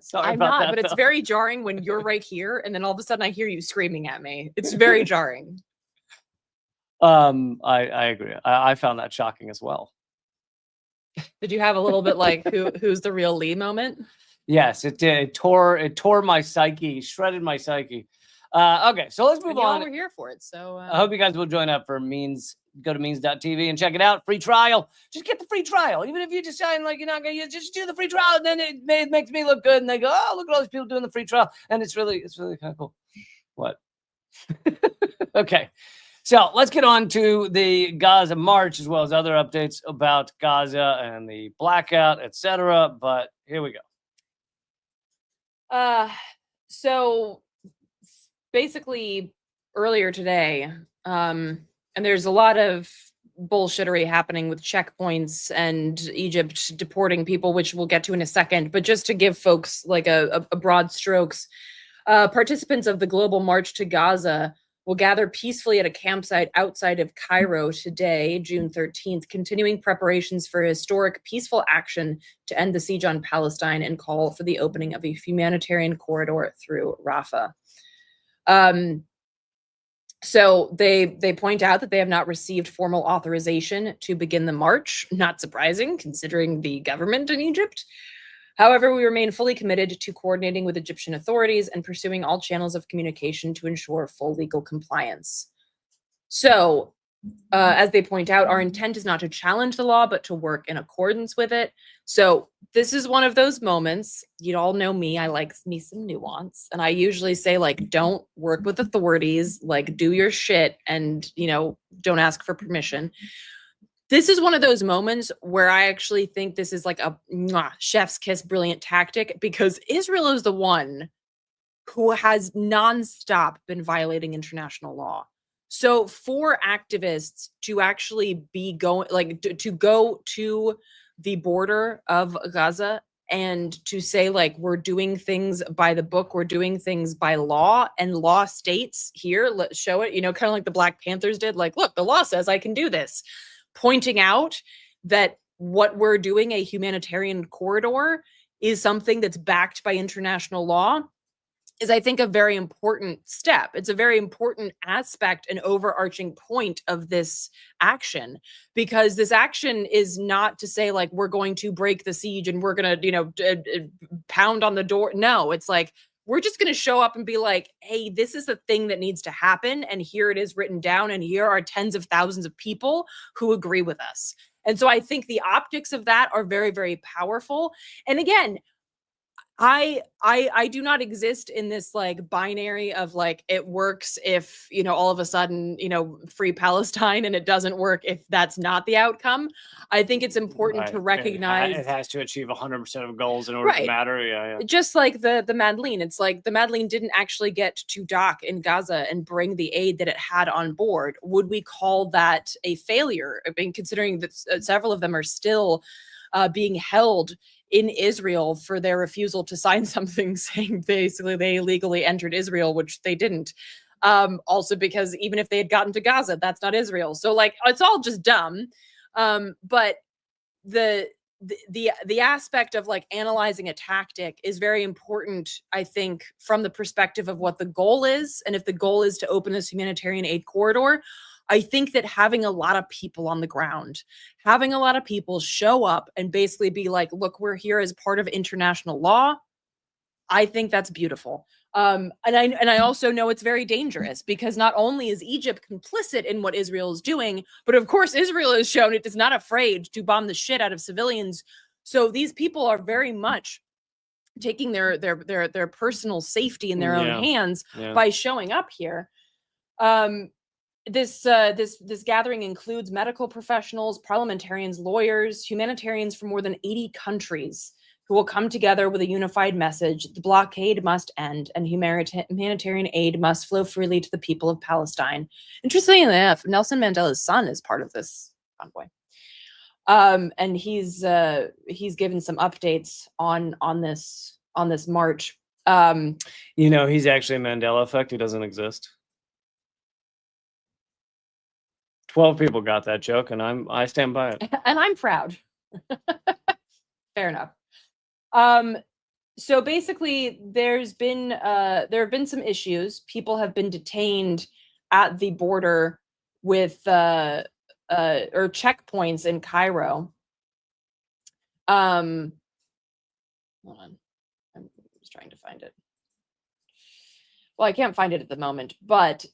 Sorry I'm about not, that, but it's though. very jarring when you're right here and then all of a sudden I hear you screaming at me. It's very jarring. I agree. I found that shocking as well. Did you have a little bit like who's the real Lee moment? Yes, it did. It tore my psyche, shredded my psyche. Okay, so let's move on. We're here for it. So I hope you guys will join up for Means. Go to means.tv and check it out. Free trial. Just get the free trial. Even if you decide like you're not going to just do the free trial, and then it makes me look good. And they go, oh, look at all these people doing the free trial. And it's really kind of cool. What? Okay. So let's get on to the Gaza march as well as other updates about Gaza and the blackout, etc. But here we go. So basically earlier today, and there's a lot of bullshittery happening with checkpoints and Egypt deporting people, which we'll get to in a second. But just to give folks like a broad strokes, participants of the global march to Gaza will gather peacefully at a campsite outside of Cairo today, June 13th, continuing preparations for a historic peaceful action to end the siege on Palestine and call for the opening of a humanitarian corridor through Rafah. So they point out that they have not received formal authorization to begin the march. Not surprising, considering the government in Egypt. However, we remain fully committed to coordinating with Egyptian authorities and pursuing all channels of communication to ensure full legal compliance. So, as they point out, our intent is not to challenge the law, but to work in accordance with it. So this is one of those moments, you all know me, I like me some nuance. And I usually say, like, don't work with authorities, like, do your shit and, don't ask for permission. This is one of those moments where I actually think this is like a chef's kiss brilliant tactic, because Israel is the one who has nonstop been violating international law. So for activists to actually be going, like to go to the border of Gaza and to say, like, we're doing things by the book, we're doing things by law, and law states here, let's show it, kind of like the Black Panthers did, like, look, the law says I can do this. Pointing out that what we're doing, a humanitarian corridor, is something that's backed by international law, is, I think, a very important step. It's a very important aspect and overarching point of this action, because this action is not to say, like, we're going to break the siege and we're going to, pound on the door. No, it's like, we're just going to show up and be like, hey, this is the thing that needs to happen. And here it is written down. And here are tens of thousands of people who agree with us. And so I think the optics of that are very, very powerful. And again, I do not exist in this like binary of like, it works if, all of a sudden, free Palestine, and it doesn't work if that's not the outcome. I think it's important to recognize it has to achieve 100% of goals in order to matter. Yeah. Just like the Madeleine, it's like the Madeleine didn't actually get to dock in Gaza and bring the aid that it had on board. Would we call that a failure? I mean, considering that several of them are still being held in Israel for their refusal to sign something saying basically they illegally entered Israel, which they didn't. Also because even if they had gotten to Gaza, that's not Israel. So like, it's all just dumb. But the aspect of like analyzing a tactic is very important, I think, from the perspective of what the goal is. And if the goal is to open this humanitarian aid corridor, I think that having a lot of people on the ground, having a lot of people show up and basically be like, look, we're here as part of international law, I think that's beautiful. And I also know it's very dangerous because not only is Egypt complicit in what Israel is doing, but of course Israel has shown it is not afraid to bomb the shit out of civilians. So these people are very much taking their personal safety in their own hands by showing up here. This gathering includes medical professionals, parliamentarians, lawyers, humanitarians from more than 80 countries who will come together with a unified message. The blockade must end and humanitarian aid must flow freely to the people of Palestine. Interestingly enough, Nelson Mandela's son is part of this convoy. And he's given some updates on this march. He's actually a Mandela effect. He doesn't exist. 12 people got that joke, and I stand by it. And I'm proud. Fair enough. So basically there have been some issues. People have been detained at the border with or checkpoints in Cairo. Hold on. I'm just trying to find it. Well, I can't find it at the moment, but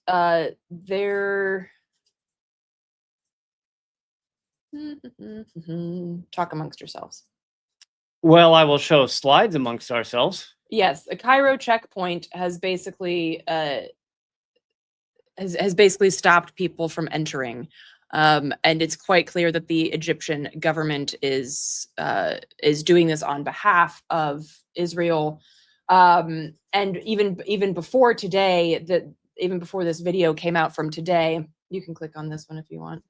they're talk amongst yourselves. Well, I will show slides amongst ourselves. Yes, a Cairo checkpoint has basically has basically stopped people from entering, and it's quite clear that the Egyptian government is doing this on behalf of Israel. And even before today, even before this video came out from today, you can click on this one if you want.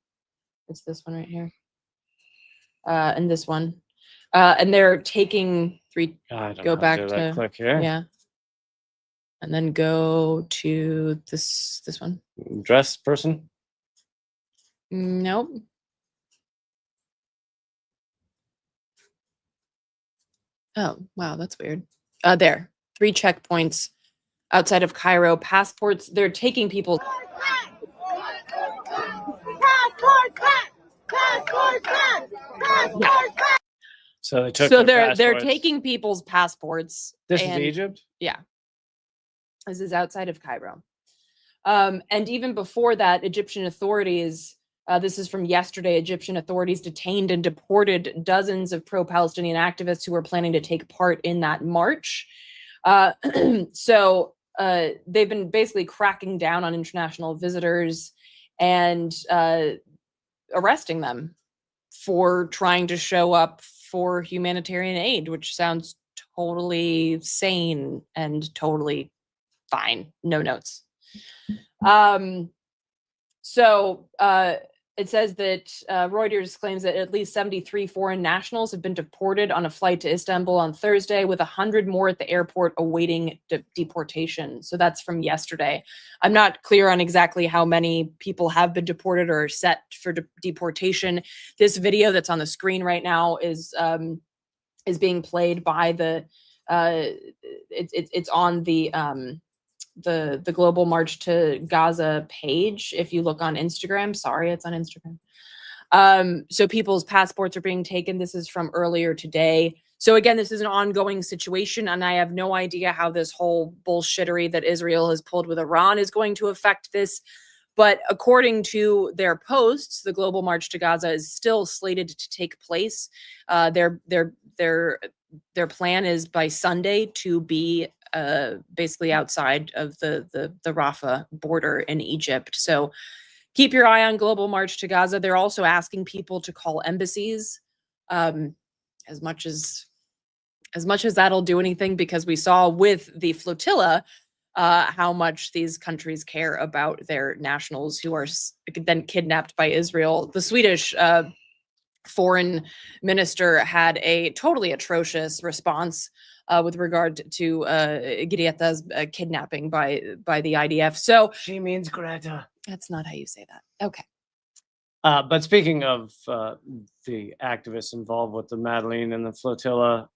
It's this one right here, and this one. And they're taking three. Go back to click here. Yeah, and then go to this one. Dress person. Nope. Oh wow, that's weird. There, 3 checkpoints outside of Cairo. Passports. They're taking people. So they took. So they're taking people's passports. This is Egypt? Yeah. This is outside of Cairo. And even before that, Egyptian authorities, this is from yesterday, Egyptian authorities detained and deported dozens of pro-Palestinian activists who were planning to take part in that march. So they've been basically cracking down on international visitors and arresting them for trying to show up for humanitarian aid, which sounds totally sane and totally fine. No notes. So it says that Reuters claims that at least 73 foreign nationals have been deported on a flight to Istanbul on Thursday, with 100 more at the airport awaiting deportation. So that's from yesterday. I'm not clear on exactly how many people have been deported or set for deportation. This video that's on the screen right now is being played by the it's on the Global March to Gaza page. If you look on Instagram, sorry, it's on Instagram. So people's passports are being taken. This is from earlier today. So again, this is an ongoing situation, and I have no idea how this whole bullshittery that Israel has pulled with Iran is going to affect this. But according to their posts, the Global March to Gaza is still slated to take place. Their plan is by Sunday to be basically outside of the Rafah border in Egypt. So keep your eye on Global March to Gaza. They're also asking people to call embassies, as much as that'll do anything, because we saw with the flotilla how much these countries care about their nationals who are then kidnapped by Israel. The Swedish foreign minister had a totally atrocious response with regard to Greta's kidnapping by the IDF. So She means Greta. that's not how you say that. Okay. But speaking of the activists involved with the Madeleine and the flotilla,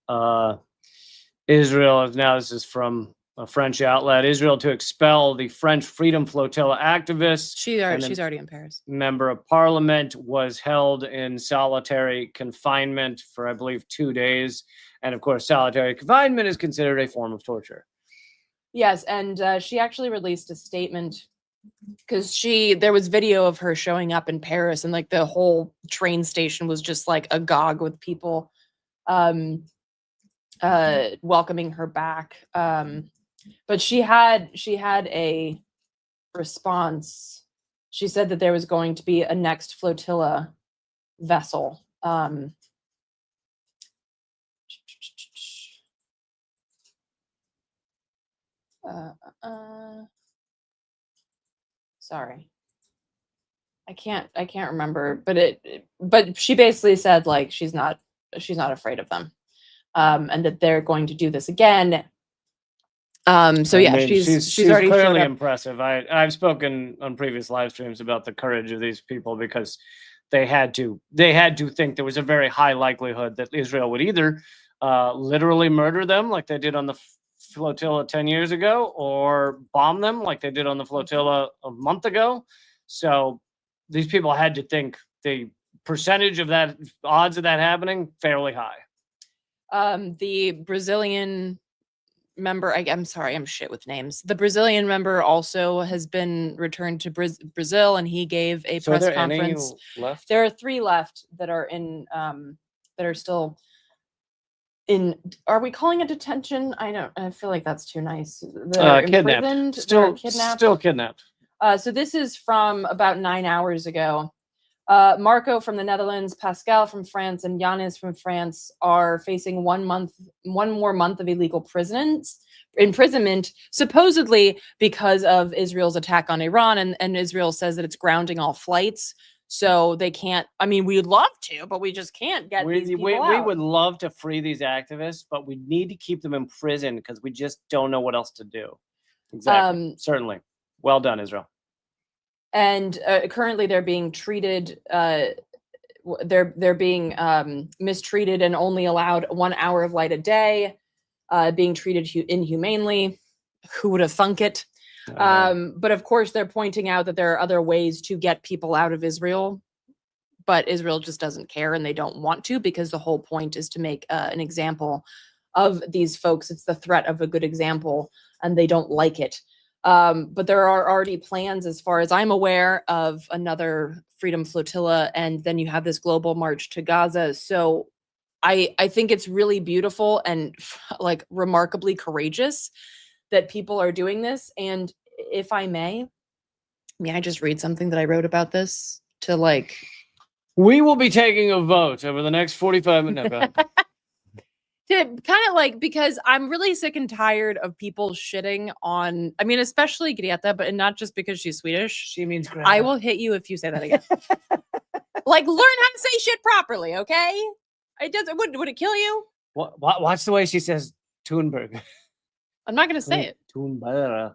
Israel is now, this is from a French outlet, Israel to expel the French Freedom Flotilla activists. She's already in Paris. Member of parliament was held in solitary confinement for, I believe, 2 days. And of course, solitary confinement is considered a form of torture. Yes, and she actually released a statement because there was video of her showing up in Paris, and like the whole train station was just like agog with people welcoming her back. But she had a response. She said that there was going to be a next flotilla vessel. Sorry, I can't remember, but she basically said like she's not afraid of them, and that they're going to do this again. So yeah, I mean, she's already clearly impressive. I've spoken on previous live streams about the courage of these people, because they had to think there was a very high likelihood that Israel would either literally murder them like they did on the flotilla 10 years ago, or bomb them like they did on the flotilla a month ago. So these people had to think the percentage of that, odds of that happening, fairly high. The Brazilian member, I'm sorry, I'm shit with names. The Brazilian member also has been returned to Brazil, and he gave a press conference. Left? There are 3 left that are in that are still in. Are we calling it detention? I feel like that's too nice. They're kidnapped. Still kidnapped. So this is from about 9 hours ago. Marco from the Netherlands, Pascal from France, and Yanis from France are facing 1 more month of illegal imprisonment, supposedly because of Israel's attack on Iran, and Israel says that it's grounding all flights. So they can't, I mean, we'd love to, but we just can't get these people out. We would love to free these activists, but we need to keep them in prison because we just don't know what else to do. Exactly. Certainly. Well done, Israel. And currently they're being treated, they're being mistreated and only allowed 1 hour of light a day, being treated inhumanely. Who would have thunk it? But of course, they're pointing out that there are other ways to get people out of Israel, but Israel just doesn't care, and they don't want to, because the whole point is to make an example of these folks. It's the threat of a good example, and they don't like it. But there are already plans, as far as I'm aware, of another Freedom Flotilla, and then you have this global march to Gaza. So I think it's really beautiful and like remarkably courageous that people are doing this. And if I may I just read something that I wrote about this to like... We will be taking a vote over the next 45 minutes. No, to kind of like, because I'm really sick and tired of people shitting on, I mean, especially Greta, but not just because she's Swedish. She means Greta. I will hit you if you say that again. Like, learn how to say shit properly, okay? It doesn't, would it kill you? Watch the way she says Thunberg. I'm not going to say it. Thunberg.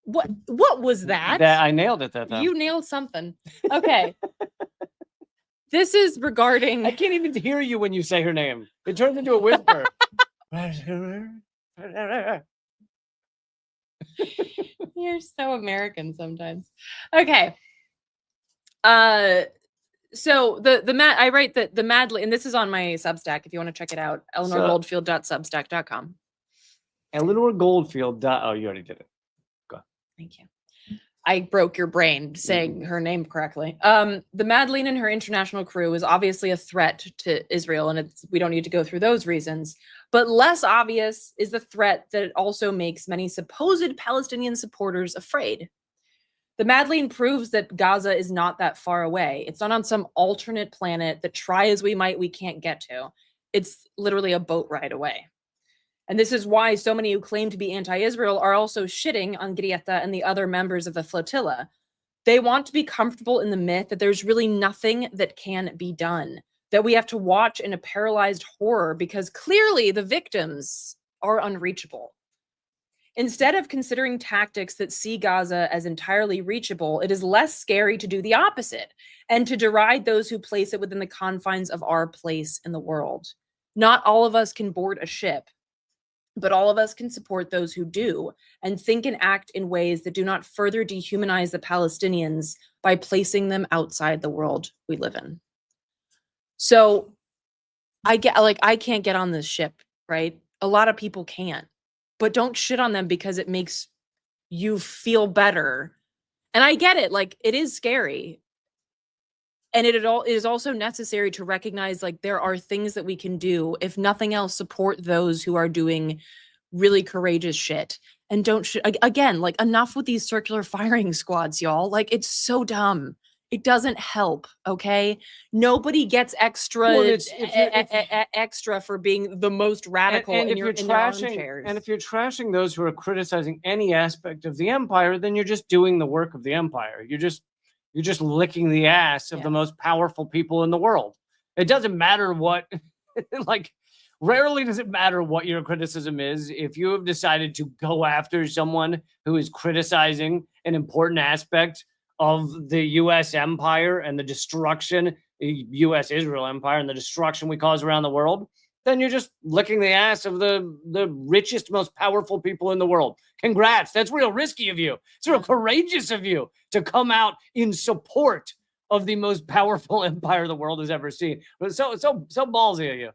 What was that? I nailed it that time. You nailed something. Okay. This is regarding... I can't even hear you when you say her name. It turns into a whisper. You're so American sometimes. Okay. So I write that the Madly, and this is on my Substack if you want to check it out, eleanorgoldfield.substack.com. Eleanor Goldfield. Oh, you already did it. Go. Thank you. I broke your brain saying her name correctly. The Madeleine and her international crew is obviously a threat to Israel, and we don't need to go through those reasons. But less obvious is the threat that it also makes many supposed Palestinian supporters afraid. The Madeleine proves that Gaza is not that far away. It's not on some alternate planet that, try as we might, we can't get to. It's literally a boat ride away. And this is why so many who claim to be anti-Israel are also shitting on Greta and the other members of the flotilla. They want to be comfortable in the myth that there's really nothing that can be done, that we have to watch in a paralyzed horror because clearly the victims are unreachable. Instead of considering tactics that see Gaza as entirely reachable, it is less scary to do the opposite and to deride those who place it within the confines of our place in the world. Not all of us can board a ship, but all of us can support those who do and think and act in ways that do not further dehumanize the Palestinians by placing them outside the world we live in. So I can't get on this ship, right? A lot of people can't, but don't shit on them because it makes you feel better. And I get it. Like, it is scary. And it is also necessary to recognize, like, there are things that we can do, if nothing else, support those who are doing really courageous shit. And don't again, like, enough with these circular firing squads, y'all. Like, it's so dumb. It doesn't help. Okay, nobody gets extra extra for being the most radical and in if you're in their trashing armchairs. and if you're trashing those who are criticizing any aspect of the empire, then you're just doing the work of the empire. You're just licking the ass of the most powerful people in the world. It doesn't matter what like, rarely does it matter what your criticism is. If you have decided to go after someone who is criticizing an important aspect of the U.S. empire and the destruction, U.S. Israel empire, and the destruction we cause around the world, then you're just licking the ass of the richest, most powerful people in the world. Congrats. That's real risky of you. It's real courageous of you to come out in support of the most powerful empire the world has ever seen. But so ballsy of you.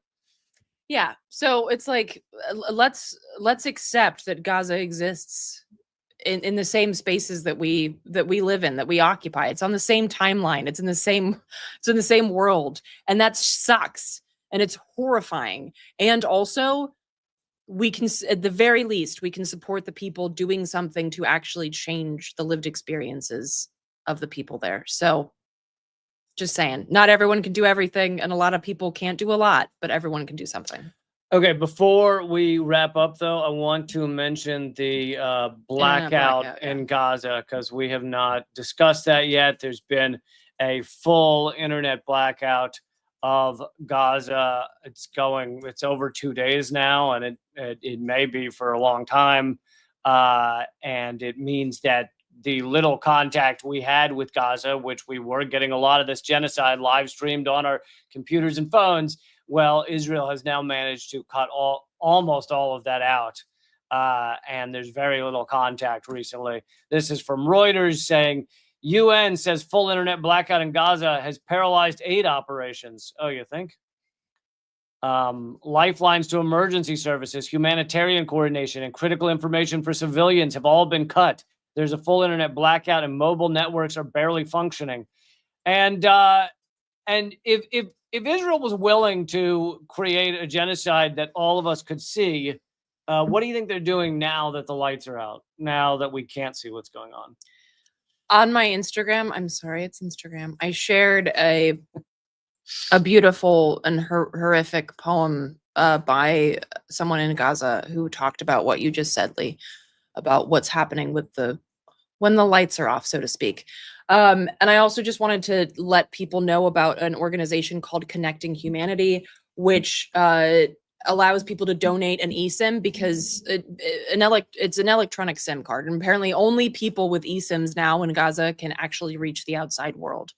Yeah. So it's like, let's accept that Gaza exists in the same spaces that we live in, that we occupy. It's on the same timeline. It's in the same world. And that sucks. And it's horrifying. And also, we can, at the very least, we can support the people doing something to actually change the lived experiences of the people there. So just saying, not everyone can do everything, and a lot of people can't do a lot, but everyone can do something. Okay, before we wrap up, though, I want to mention the blackout in Gaza, because we have not discussed that yet. There's been a full internet blackout of Gaza. It's over 2 days now, and it may be for a long time. And it means that the little contact we had with Gaza, which we were getting a lot of this genocide live streamed on our computers and phones, well, Israel has now managed to cut almost all of that out. And there's very little contact recently. This is from Reuters saying, UN says full internet blackout in Gaza has paralyzed aid operations. Oh, you think? Lifelines to emergency services, humanitarian coordination, and critical information for civilians have all been cut. There's a full internet blackout and mobile networks are barely functioning. And if Israel was willing to create a genocide that all of us could see, what do you think they're doing now that the lights are out, now that we can't see what's going on? On my Instagram, I'm sorry, it's Instagram, I shared a beautiful and horrific poem by someone in Gaza who talked about what you just said, Lee, about what's happening with when the lights are off, so to speak. And I also just wanted to let people know about an organization called Connecting Humanity, which allows people to donate an eSIM, because it's an electronic SIM card. And apparently only people with eSIMs now in Gaza can actually reach the outside world.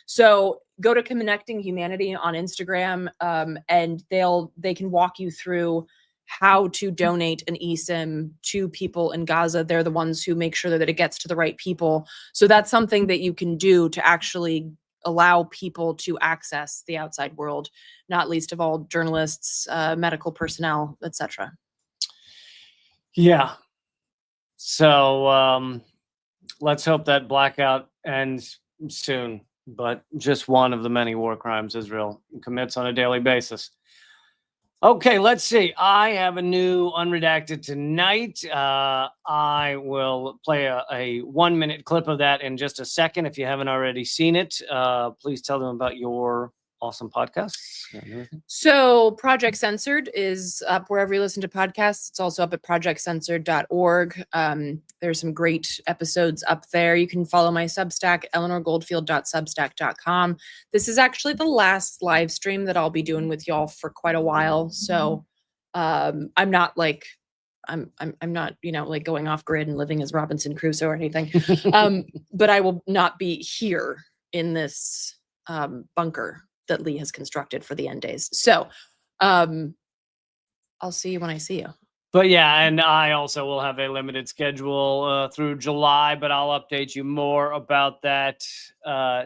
So go to Connecting Humanity on Instagram, and they can walk you through how to donate an eSIM to people in Gaza. They're the ones who make sure that it gets to the right people. So that's something that you can do to actually allow people to access the outside world, not least of all journalists, medical personnel, etc. Yeah. So let's hope that blackout ends soon, but just one of the many war crimes Israel commits on a daily basis. Okay, let's see. I have a new Unredacted Tonight. I will play a 1-minute clip of that in just a second. If you haven't already seen it, please tell them about your awesome podcasts. So Project Censored is up wherever you listen to podcasts. It's also up at projectcensored.org. There's some great episodes up there. You can follow my Substack, eleanorgoldfield.substack.com. This is actually the last live stream that I'll be doing with y'all for quite a while. So I'm not like, I'm not, like going off grid and living as Robinson Crusoe or anything. But I will not be here in this bunker that Lee has constructed for the end days. So I'll see you when I see you. But yeah, and I also will have a limited schedule through July, but I'll update you more about that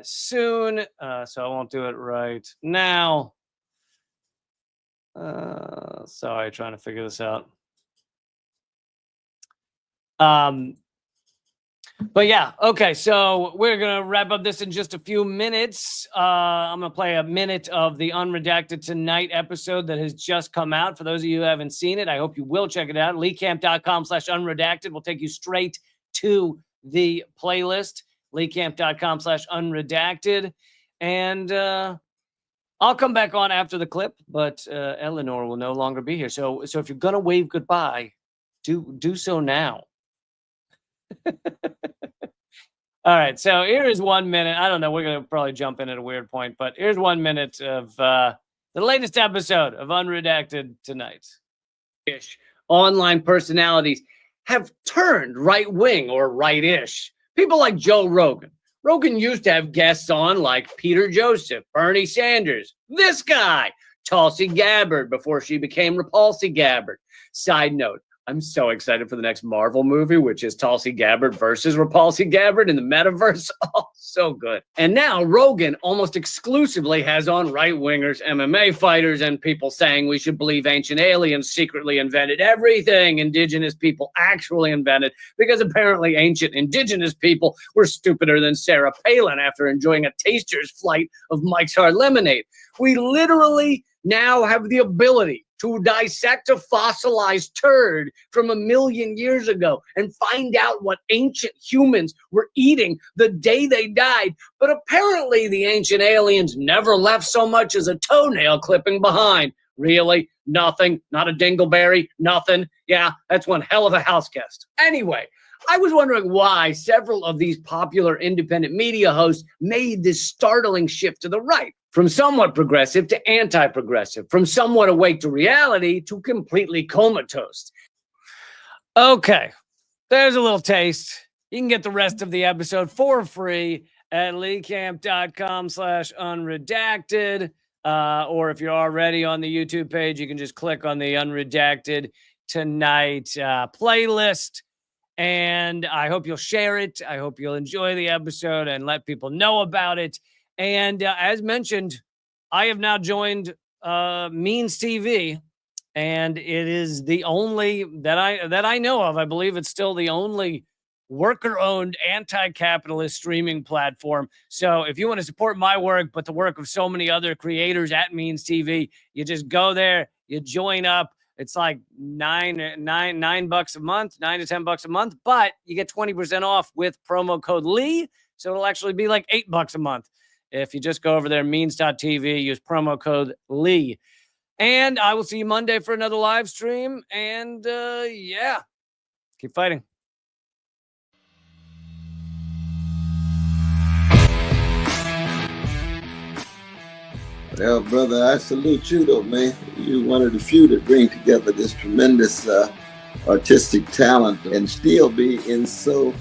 soon. So I won't do it right now. Sorry, trying to figure this out. But yeah, okay, so we're going to wrap up this in just a few minutes. I'm going to play a minute of the Unredacted Tonight episode that has just come out. For those of you who haven't seen it, I hope you will check it out. leecamp.com/unredacted will take you straight to the playlist. leecamp.com/unredacted. And I'll come back on after the clip, but Eleanor will no longer be here. So if you're going to wave goodbye, do so now. All right, so here is 1 minute. I don't know, we're going to probably jump in at a weird point, but here's 1 minute of the latest episode of Unredacted Tonight. Online personalities have turned right-wing or right-ish. People like Joe Rogan. Rogan used to have guests on like Peter Joseph, Bernie Sanders, this guy, Tulsi Gabbard, before she became Repulsi Gabbard. Side note, I'm so excited for the next Marvel movie, which is Tulsi Gabbard versus Repulsi Gabbard in the metaverse. Oh, so good. And now Rogan almost exclusively has on right-wingers, MMA fighters, and people saying we should believe ancient aliens secretly invented everything indigenous people actually invented, because apparently ancient indigenous people were stupider than Sarah Palin after enjoying a taster's flight of Mike's Hard Lemonade. We literally now have the ability to dissect a fossilized turd from 1 million years ago and find out what ancient humans were eating the day they died. But apparently the ancient aliens never left so much as a toenail clipping behind. Really? Nothing? Not a dingleberry? Nothing? Yeah, that's one hell of a house guest. Anyway, I was wondering why several of these popular independent media hosts made this startling shift to the right, from somewhat progressive to anti-progressive, from somewhat awake to reality to completely comatose. Okay, there's a little taste. You can get the rest of the episode for free at leecamp.com/unredacted. Or if you're already on the YouTube page, you can just click on the Unredacted Tonight playlist. And I hope you'll share it. I hope you'll enjoy the episode and let people know about it. And as mentioned, I have now joined Means TV, and it is the only that I know of. I believe it's still the only worker-owned anti-capitalist streaming platform. So if you want to support my work, but the work of so many other creators at Means TV, you just go there, you join up. It's like $9 to $10 a month, but you get 20% off with promo code Lee. So it'll actually be like $8 a month if you just go over there, means.tv, use promo code Lee. And I will see you Monday for another live stream. And yeah, keep fighting. Well, brother, I salute you, though, man. You're one of the few that bring together this tremendous artistic talent and still be in such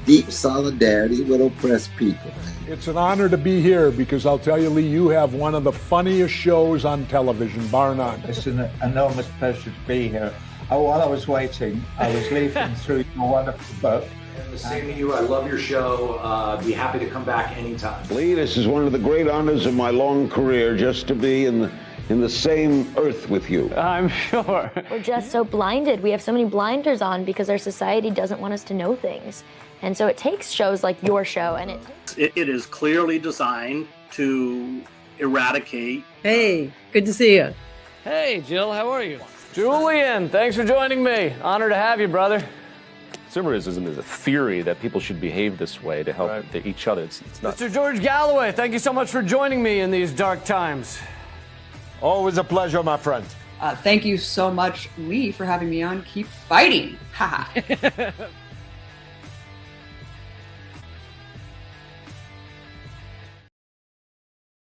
deep solidarity with oppressed people. It's an honor to be here because I'll tell you, Lee, you have one of the funniest shows on television, bar none. It's an enormous pleasure to be here. While I was waiting, I was leafing through your wonderful book. The same to you. I love your show. Be happy to come back anytime. Lee, this is one of the great honors of my long career, just to be in the same earth with you. I'm sure. We're just so blinded. We have so many blinders on because our society doesn't want us to know things. And so it takes shows like your show, and it is clearly designed to eradicate. Hey, good to see you. Hey, Jill, how are you? Julian, thanks for joining me. Honor to have you, brother. Consumerism is a theory that people should behave this way to help each other. It's not. Mr. George Galloway, thank you so much for joining me in these dark times. Always a pleasure, my friend. Thank you so much, Lee, for having me on. Keep fighting. Ha.